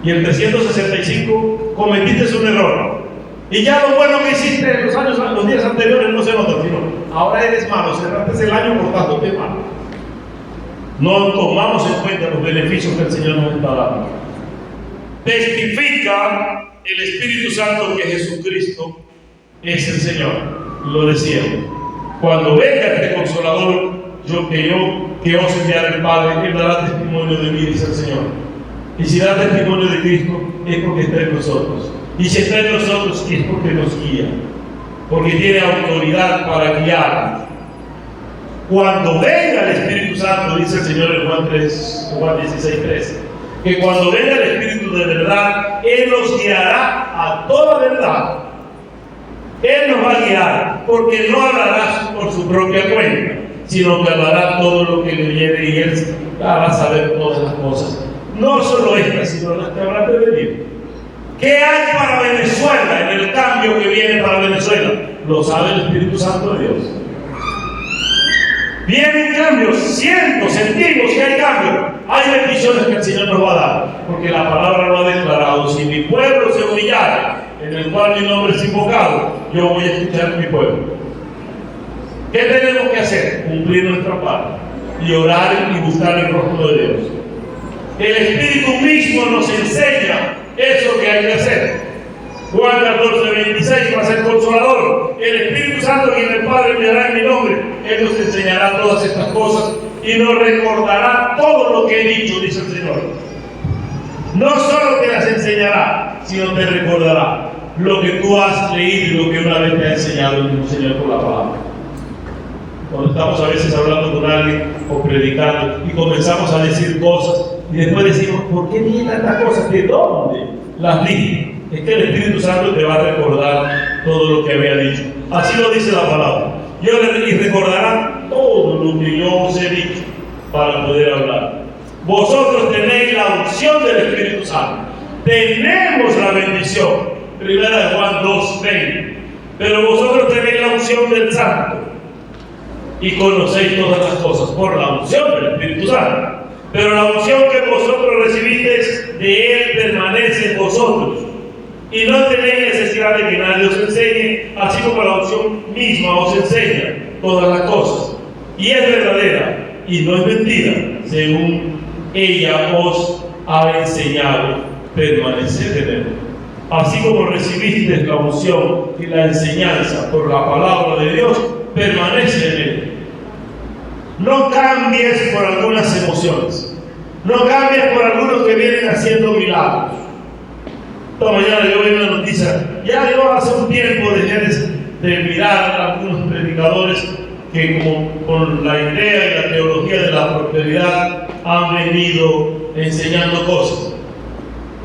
Y el 365 cometiste un error. Y ya lo bueno que hiciste en los días anteriores no se nota, sino ahora eres malo, cerraste el año portándote mal. No tomamos en cuenta los beneficios que el Señor nos está dando. Testifica el Espíritu Santo que Jesucristo es el Señor. Lo decía, cuando venga este Consolador, que os enviará el Padre, Él dará testimonio de mí, dice el Señor. Y si da testimonio de Cristo, es porque está en nosotros. Y si está en nosotros, es porque nos guía. Porque tiene autoridad para guiar. Cuando venga el Espíritu Santo, dice el Señor en Juan 16:13, que cuando venga el Espíritu de verdad, Él nos guiará a toda verdad. Él nos va a guiar, porque no hablará por su propia cuenta, sino que hablará todo lo que le oyere, y Él hará saber todas las cosas. No solo estas, sino las que habrán de venir. ¿Qué hay para Venezuela en el cambio que viene para Venezuela? Lo sabe el Espíritu Santo de Dios. Vienen cambios, sentimos que hay cambios. Hay bendiciones que el Señor nos va a dar, porque la palabra lo ha declarado: si mi pueblo se humillara, en el cual mi nombre es invocado, yo voy a escuchar a mi pueblo. ¿Qué tenemos que hacer? Cumplir nuestra parte y orar y buscar el rostro de Dios. El Espíritu mismo nos enseña eso que hay que hacer. Juan 14:26 va a ser consolador. El Espíritu Santo, quien el Padre enviará en mi nombre, Él nos enseñará todas estas cosas y nos recordará todo lo que he dicho, dice el Señor. No solo te las enseñará, sino te recordará lo que tú has leído y lo que una vez te ha enseñado el mismo Señor por la palabra. Cuando estamos a veces hablando con alguien o predicando y comenzamos a decir cosas y después decimos: ¿por qué dije tantas cosas? ¿De dónde las dije? Es que el Espíritu Santo te va a recordar todo lo que había dicho. Así lo dice la palabra. Y recordarán todo lo que yo os he dicho para poder hablar. Vosotros tenéis la unción del Espíritu Santo. Tenemos la bendición. Primera de Juan 2:20. Pero vosotros tenéis la unción del Santo y conocéis todas las cosas por la unción del Espíritu Santo. Pero la unción que vosotros recibisteis de Él permanece en vosotros, y no tenéis necesidad de que nadie os enseñe, así como la unción misma os enseña todas las cosas. Y es verdadera y no es mentira, según ella os ha enseñado, permaneced en Él. Así como recibisteis la unción y la enseñanza por la palabra de Dios, permanece en Él. No cambies por algunas emociones. No cambies por algunos que vienen haciendo milagros. Esta mañana yo vi una noticia. Ya yo hace un tiempo dejé de mirar a algunos predicadores que, como con la idea y la teología de la prosperidad, han venido enseñando cosas.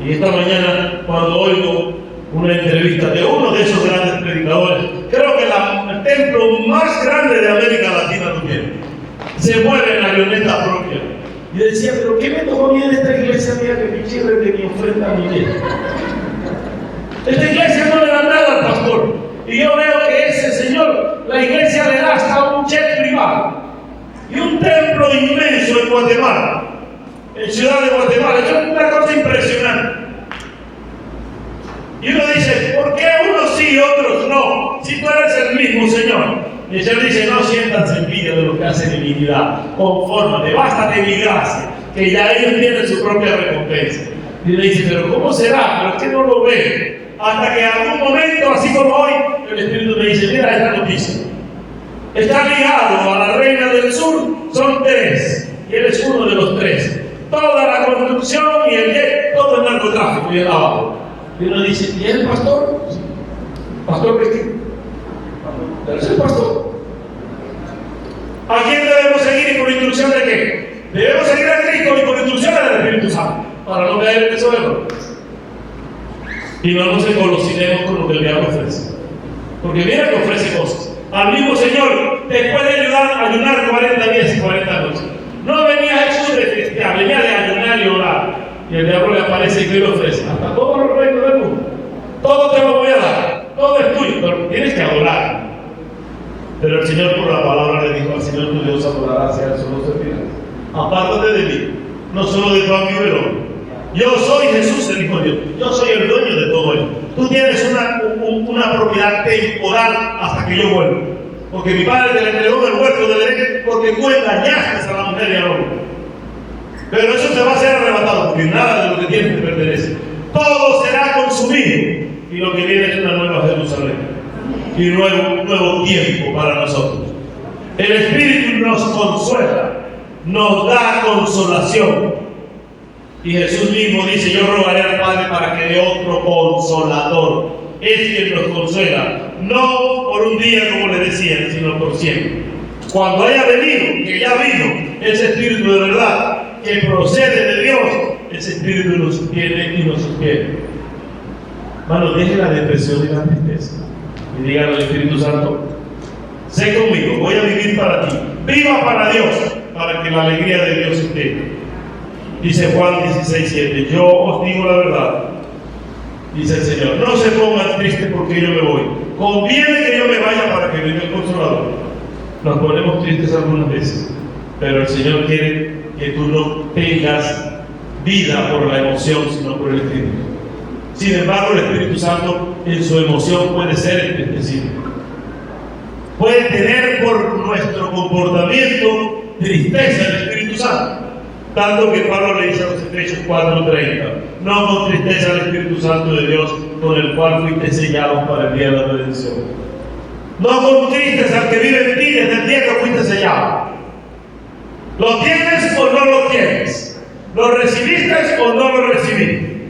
Y esta mañana, cuando oigo una entrevista de uno de esos grandes predicadores, creo que el templo más grande de América Latina lo tiene. Se mueve en avioneta propia. Y decía: ¿pero qué me tocó a mí en esta iglesia mía que me chirre de mi ofrenda a mi vida? Esta iglesia no le da nada al pastor. Y yo veo que ese señor, la iglesia le da hasta un jet privado. Y un templo inmenso en Guatemala, en Ciudad de Guatemala. Es una cosa impresionante. Y uno dice: ¿por qué unos sí y otros no? Si tú eres el mismo Señor. Y el Señor dice: no sientas envidia de lo que hacen iniquidad, confórmate, bástate mi gracia, que ya ellos tienen su propia recompensa. Y le dice: ¿pero cómo será? ¿Pero es que no lo ven? Hasta que en algún momento, así como hoy, el Espíritu me dice: mira esta noticia. Está ligado a la reina del sur, son 3, y él es uno de los 3. Toda la construcción y el jet, todo el narcotráfico y el abajo. Y uno dice: ¿y el pastor? ¿Pastor de qué? Pero es el pastor. ¿A quién debemos seguir y por instrucción de qué? Debemos seguir a Cristo y por instrucción del Espíritu Santo, para no caer en esos errores. Y no nos engolosinemos con lo que el diablo ofrece. Porque mira que ofrece cosas. Al mismo Señor, después de ayunar 40 días y 40 noches, no venía Jesús de festejar, venía de ayunar y orar. Y el diablo le aparece y ¿qué le ofrece? Hasta todos los reinos del mundo. Todo te lo voy a dar, todo es tuyo, pero tienes que adorar. Pero el Señor, por la palabra, le dijo: al Señor tu Dios adorarás y a él solo servirás. Apártate de mí, no solo de pan vive el hombre. Yo soy Jesús, el Hijo de Dios. Yo soy el dueño de todo esto. Tú tienes una propiedad temporal hasta que yo vuelva. Porque mi padre te entregó del huerto del Edén porque tú engañaste a la mujer y al hombre. Pero eso te va a ser arrebatado, porque nada de lo que tienes te pertenece. Todo será consumido. Y lo que viene es una nueva Jerusalén. Y un nuevo tiempo para nosotros. El Espíritu nos consuela, nos da consolación. Y Jesús mismo dice: yo rogaré al Padre para que dé otro consolador. Es quien nos consuela, no por un día como le decían, sino por siempre. Cuando haya venido, que ya vino, ese Espíritu de verdad que procede de Dios, ese Espíritu nos sostiene y nos sostiene. Hermano, deje la depresión y la tristeza y diga al Espíritu Santo: sé conmigo, voy a vivir para ti, viva para Dios, para que la alegría de Dios esté. Dice Juan 16:7, yo os digo la verdad, dice el Señor, no se pongan tristes porque yo me voy, conviene que yo me vaya para que venga el Consolador. Nos ponemos tristes algunas veces, pero el Señor quiere que tú no tengas vida por la emoción, sino por el Espíritu. Sin embargo, el Espíritu Santo en su emoción puede ser entristecido. Puede tener por nuestro comportamiento tristeza el Espíritu Santo. Tanto que Pablo le dice a los Efesios 4:30, no con tristeza al Espíritu Santo de Dios, con el cual fuiste sellados para el día de la redención. No con tristeza al que vive en ti desde el día que fuiste sellado. ¿Lo tienes o no lo tienes? ¿Lo recibiste o no lo recibiste?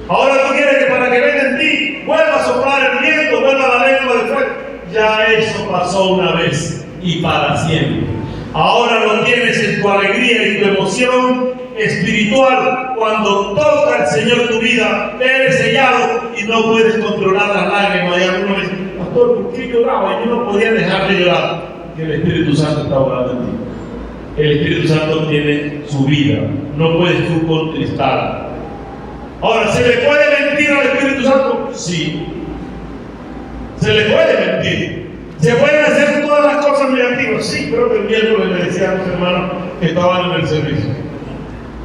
Ahora tú quieres que para que venga en ti vuelva a soplar el viento, vuelva la lengua de fuego. Ya eso pasó una vez y para siempre. Ahora lo tienes en tu alegría y tu emoción espiritual. Cuando toca el Señor tu vida, eres sellado y no puedes controlar las lágrimas. Y algunos dicen: pastor, ¿por qué lloraba? Yo no podía dejar de llorar. Que el Espíritu Santo está orando en ti. El Espíritu Santo tiene su vida. No puedes tú contristar. Ahora, ¿se le puede mentir al Espíritu Santo? Sí. Se le puede mentir. ¿Se pueden hacer todas las cosas negativas? Sí, creo que el miércoles le decía a los hermanos que estaban en el servicio.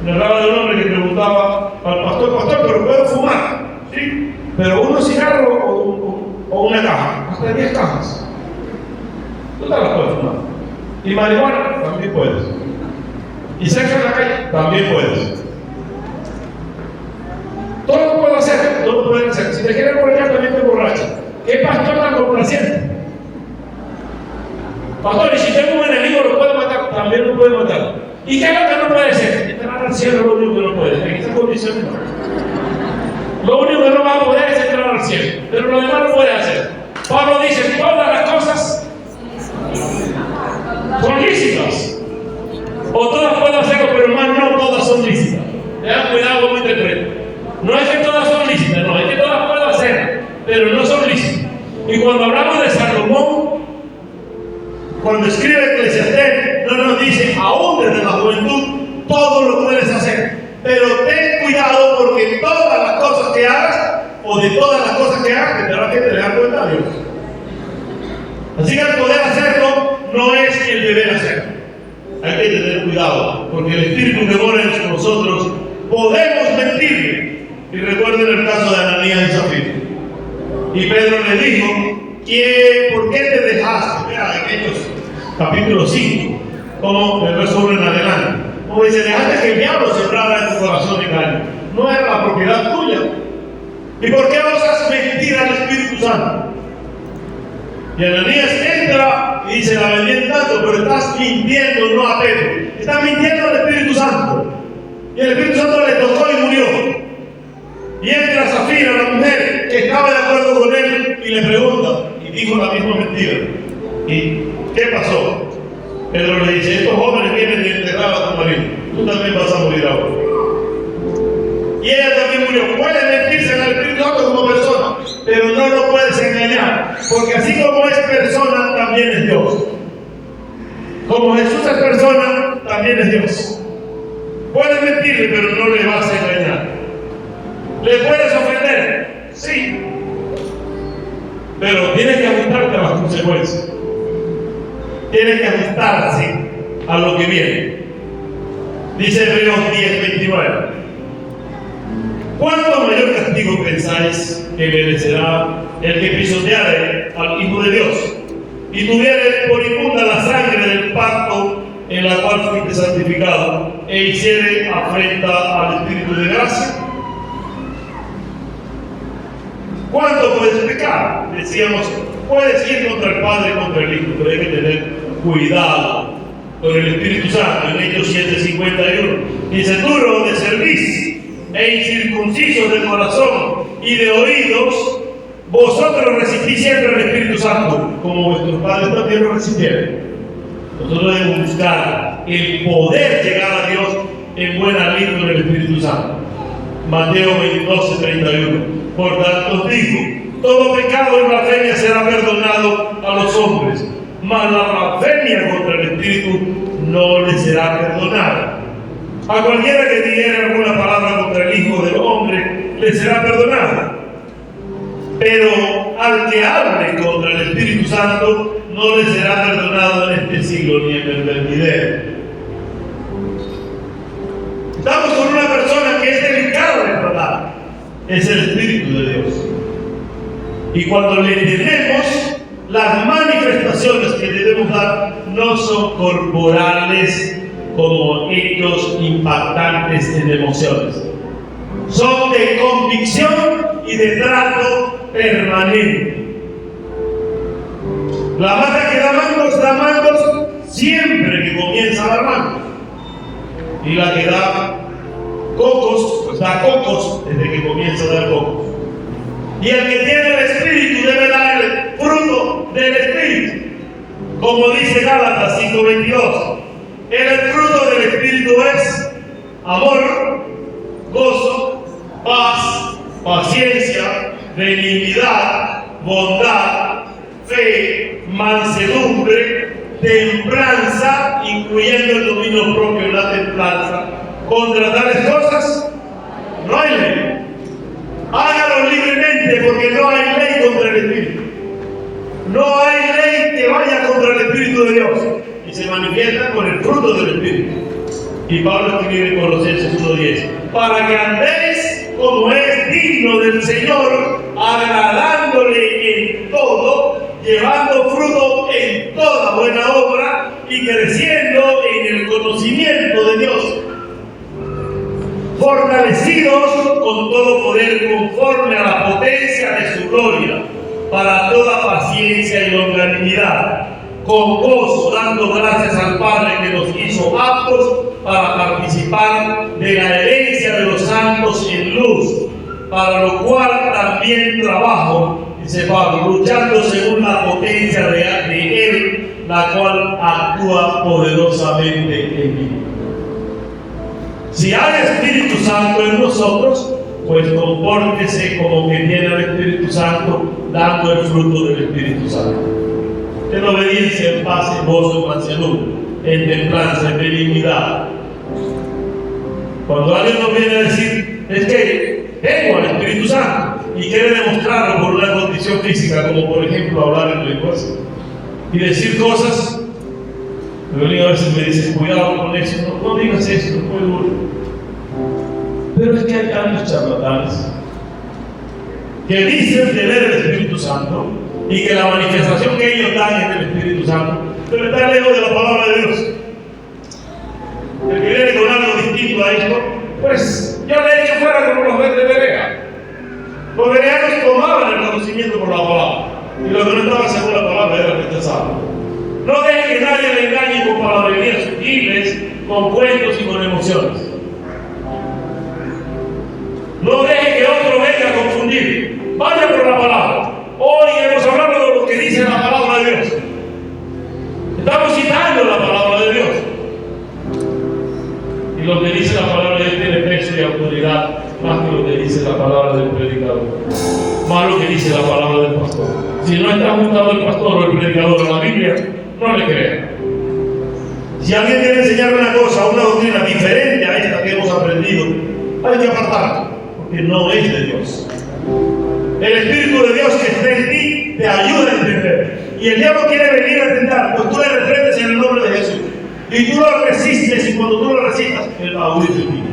Me hablaba de un hombre que preguntaba al pastor: pastor, ¿pero puedo fumar? Sí, pero unos cigarros o una caja, hasta 10 cajas. Tú te las puedes fumar. Y marihuana, también puedes. Y sexo en la calle, también puedes. Todo lo puedo hacer, todo lo pueden hacer. Si te quieres borrachar, también te borracha. ¿Qué pastor tan complaciente? Pastor, y si tengo un enemigo, ¿lo puedo matar? También lo puede matar. ¿Y qué es lo que no puede ser? Entrar al cielo es lo único que no puede. En esa condición no. Lo único que no va a poder es entrar al cielo. Pero lo demás lo puede hacer. Pablo dice: todas las cosas son lícitas. O todas puedo hacerlo, pero hermano, no todas son lícitas. Tengan cuidado cómo interpreto. No es que todas son lícitas, no, es que todas puedo hacer, pero no son lícitas. Y cuando hablamos de Salomón, cuando escribe Eclesiastés, no nos dice: aún desde la juventud todo lo puedes hacer, pero ten cuidado, porque todas las cosas que hagas, o de todas las cosas que hagas, tendrás que tener cuenta a Dios. Así que el poder hacerlo no es el deber hacerlo. Hay que tener cuidado, porque el Espíritu que mora en nosotros podemos mentirle. Y recuerden el caso de Ananías y Zafira. Y Pedro le dijo: ¿por qué te dejaste? Mira, en Hechos capítulo 5, como el verso 1 en adelante. Como dice: dejaste que el diablo sembrara en tu corazón engaño. No era la propiedad tuya. ¿Y por qué osas mentir al Espíritu Santo? Y Ananías entra y dice: la vendí tanto, pero estás mintiendo, no a Pedro. Estás mintiendo al Espíritu Santo. Y el Espíritu Santo le tocó y murió. Y entra Zafira, la mujer que estaba de acuerdo con él, y le pregunta, y dijo la misma mentira. ¿Y qué pasó? Pedro le dice: estos jóvenes vienen de enterrar a tu marido, tú también vas a morir ahora. Y ella también murió. Puede mentirse al Espíritu Santo como persona, pero no lo puedes engañar, porque así como es persona, también es Dios. Como Jesús es persona, también es Dios. Puedes mentirle, pero no le vas a engañar. ¿Le puedes ofender? Sí. Pero tienes que ajustarte a las consecuencias. Tienes que ajustarse a lo que viene. Dice Hebreos 10:29. ¿Cuánto mayor castigo pensáis que merecerá el que pisoteare al Hijo de Dios y tuviere por inmunda la sangre del pacto en la cual fuiste santificado e hiciere afrenta al Espíritu de gracia? ¿Cuánto puedes pecar? Decíamos: puedes ir contra el Padre y contra el Hijo, pero hay que tener cuidado con el Espíritu Santo. En Hechos 7:51 dice: duro de cerviz e incircuncisos de corazón y de oídos, vosotros resistís siempre al Espíritu Santo, como vuestros padres también lo resistieron. Nosotros debemos buscar el poder llegar a Dios en buena lid con el Espíritu Santo. Mateo 12:31. Por tanto os digo, todo pecado y blasfemia será perdonado a los hombres, mas la blasfemia contra el Espíritu no le será perdonada. A cualquiera que dijere alguna palabra contra el Hijo del Hombre le será perdonada, pero al que hable contra el Espíritu Santo no le será perdonado en este siglo ni en el venidero. Estamos con una persona que es delicada de tratar, es el Espíritu de Dios. Y cuando le tenemos, las manifestaciones que debemos dar no son corporales como hechos impactantes en emociones. Son de convicción y de trato permanente. La mata que da mangos siempre que comienza a dar mangos. Y la que da cocos, pues da cocos desde que comienza a dar cocos. Y el que tiene el Espíritu debe dar el fruto del Espíritu. Como dice Gálatas 5:22. El fruto del Espíritu es amor, gozo, paz, paciencia, benignidad, bondad, fe, mansedumbre, templanza, incluyendo el dominio propio, la templanza. Contra tales cosas no hay ley. Hágalo libremente, porque no hay ley contra el Espíritu. No hay ley que vaya contra el Espíritu de Dios. Y se manifiesta con el fruto del Espíritu. Y Pablo escribe en Colosenses 1:10: para que andéis como es digno del Señor, agradándole en todo, llevando fruto en toda buena obra y creciendo en el conocimiento de Dios, fortalecidos con todo poder conforme a la potencia de su gloria, para toda paciencia y longanimidad, con gozo, dando gracias al Padre que nos hizo aptos para participar de la herencia de los santos en luz, para lo cual también trabajo, dice Pablo, luchando según la potencia de Él, la cual actúa poderosamente en mí. Si hay Espíritu Santo en nosotros, pues compórtese como que tiene el Espíritu Santo, dando el fruto del Espíritu Santo. En obediencia, en paz, en gozo, en mansedumbre, en templanza, en benignidad. Cuando alguien nos viene a decir, es que tengo al Espíritu Santo, y quiere demostrarlo por una condición física, como por ejemplo hablar en lenguas, y decir cosas, a veces me dice, cuidado con eso, no digas eso, no puedo duro. Pero es que hay tantos charlatanes que dicen tener el Espíritu Santo y que la manifestación que ellos dan es del Espíritu Santo, pero está lejos de la palabra de Dios. El que viene con algo distinto a esto, pues yo le he hecho fuera como los de Berea. Los bereanos tomaban el conocimiento por la palabra, y lo que no estaba según la palabra era rechazado. No deje que nadie le engañe con palabrerías sutiles, con cuentos y con emociones. No deje que otro venga a confundir. Vaya por la palabra. Hoy hemos hablado de lo que dice la palabra de Dios. Estamos citando la palabra de Dios. Y lo que dice la palabra de Dios tiene peso y autoridad más que lo que dice la palabra del predicador. Más lo que dice la palabra del pastor. Si no está juntado el pastor o el predicador en la Biblia, no le crean. Si alguien quiere enseñar una cosa, una doctrina diferente a esta que hemos aprendido, hay que apartarla, porque no es de Dios. El Espíritu de Dios que está en ti te ayuda a entender. Y el diablo quiere venir a tentar, pues tú le reprendes en el nombre de Jesús. Y tú lo resistes, y cuando tú lo resistas, Él va a huir de ti.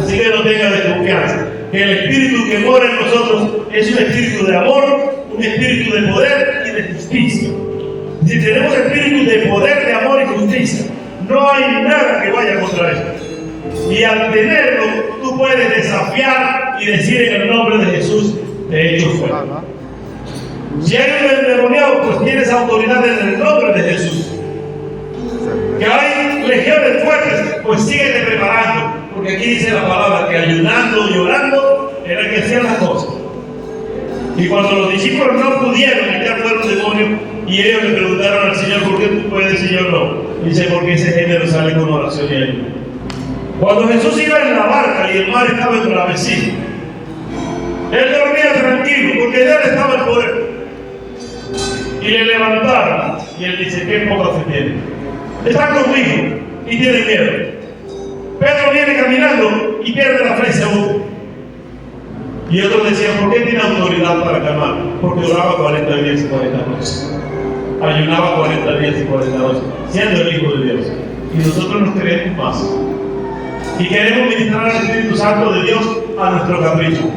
Así que no tengas desconfianza. Que el Espíritu que mora en nosotros es un espíritu de amor, un espíritu de poder y de justicia. Si tenemos espíritu de poder, de amor y justicia, no hay nada que vaya contra esto. Y al tenerlo, tú puedes desafiar y decir en el nombre de Jesús, te he hecho fuera. Si hay un endemoniado, pues tienes autoridad en el nombre de Jesús. Que hay legiones fuertes, pues síguete preparando. Porque aquí dice la palabra que ayunando y orando era que hacían las cosas. Y cuando los discípulos no pudieron echar fuera un demonio, y ellos le preguntaron al Señor, ¿por qué tú puedes y yo no? Dice, porque ese género sale con oración y ayuno. Cuando Jesús iba en la barca y el mar estaba embravecido, él dormía tranquilo porque de él estaba el poder. Y le levantaron y él dice: ¿qué poca fe tiene? Está conmigo y tiene miedo. Pedro viene caminando y pierde la fe y se hunde. Y otros decían: ¿por qué tiene autoridad para calmar? Porque oraba 40 días y 40 noches. Ayunaba 40 días y 40 noches, siendo el Hijo de Dios. Y nosotros nos creemos más. Y queremos ministrar al Espíritu Santo de Dios a nuestro capricho.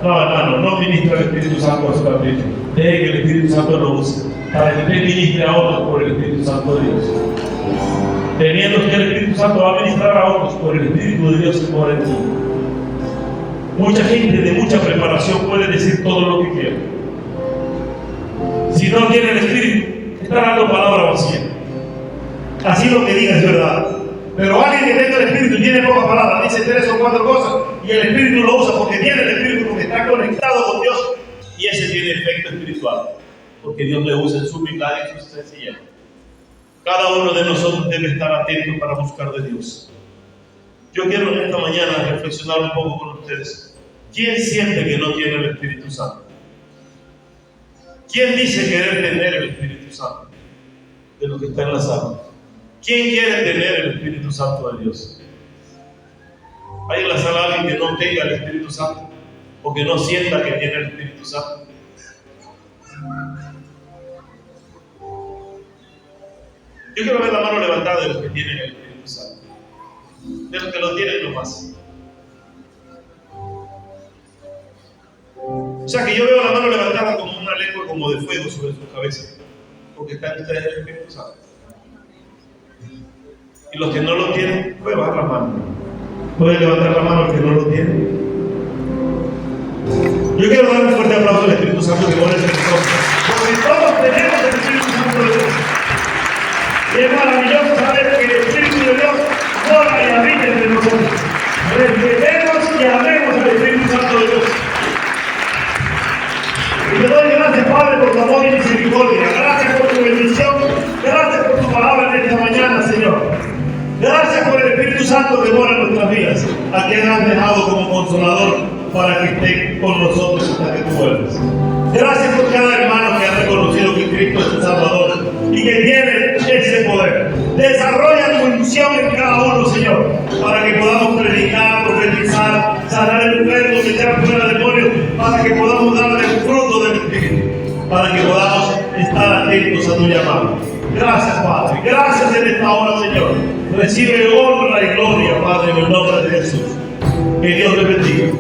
No, hermano, no ministra al Espíritu Santo a su capricho. Deje que el Espíritu Santo lo use para que usted ministre a otros por el Espíritu Santo de Dios. Teniendo que el Espíritu Santo va a ministrar a otros por el Espíritu de Dios que mora en ti. Mucha gente de mucha preparación puede decir todo lo que quiere. Si no tiene el Espíritu, está dando palabra vacía. Así lo que diga es verdad. Pero alguien que tenga el Espíritu y tiene pocas palabras, dice 3 o 4 cosas y el Espíritu lo usa porque tiene el Espíritu, porque está conectado con Dios, y ese tiene efecto espiritual, porque Dios le usa en su humildad y en su sencillez. Cada uno de nosotros debe estar atento para buscar de Dios. Yo quiero en esta mañana reflexionar un poco con ustedes. ¿Quién siente que no tiene el Espíritu Santo? ¿Quién dice querer tener el Espíritu Santo? De los que están en la sala. ¿Quién quiere tener el Espíritu Santo de Dios? ¿Hay en la sala alguien que no tenga el Espíritu Santo? ¿O que no sienta que tiene el Espíritu Santo? Yo quiero ver la mano levantada de los que tienen el Espíritu Santo. De los que lo tienen nomás. O sea que yo veo la mano levantada como una lengua como de fuego sobre su cabeza. Porque están ustedes en el Espíritu Santo. Y los que no lo tienen, pueden bajar la mano. Pueden levantar la mano los que no lo tienen. Yo quiero dar un fuerte aplauso al Espíritu Santo que mora en nosotros. Porque todos tenemos el Espíritu Santo de Dios. Y es maravilloso saber que el Espíritu de Dios mora y habita entre nosotros. Respetemos y amemos al Espíritu Santo de Dios. Y te doy gracias, Padre, por tu amor y misericordia. Gracias por tu bendición. Gracias por tu palabra en esta mañana, Señor. Gracias por el Espíritu Santo que mora en nuestras vidas, a quien has dejado como consolador para que esté con nosotros hasta que tú vuelvas. Gracias por cada hermano que ha reconocido que Cristo es el Salvador y que tiene ese poder. Desarrolla tu unción en cada uno, Señor, para que podamos predicar, profetizar, sanar enfermos, echar fuera demonios, para que podamos darle el fruto del Espíritu, para que podamos estar atentos a tu llamado. Gracias, Padre. Gracias en esta hora, Señor. Recibe honra y gloria, Padre, en el nombre de Jesús. Que Dios te bendiga.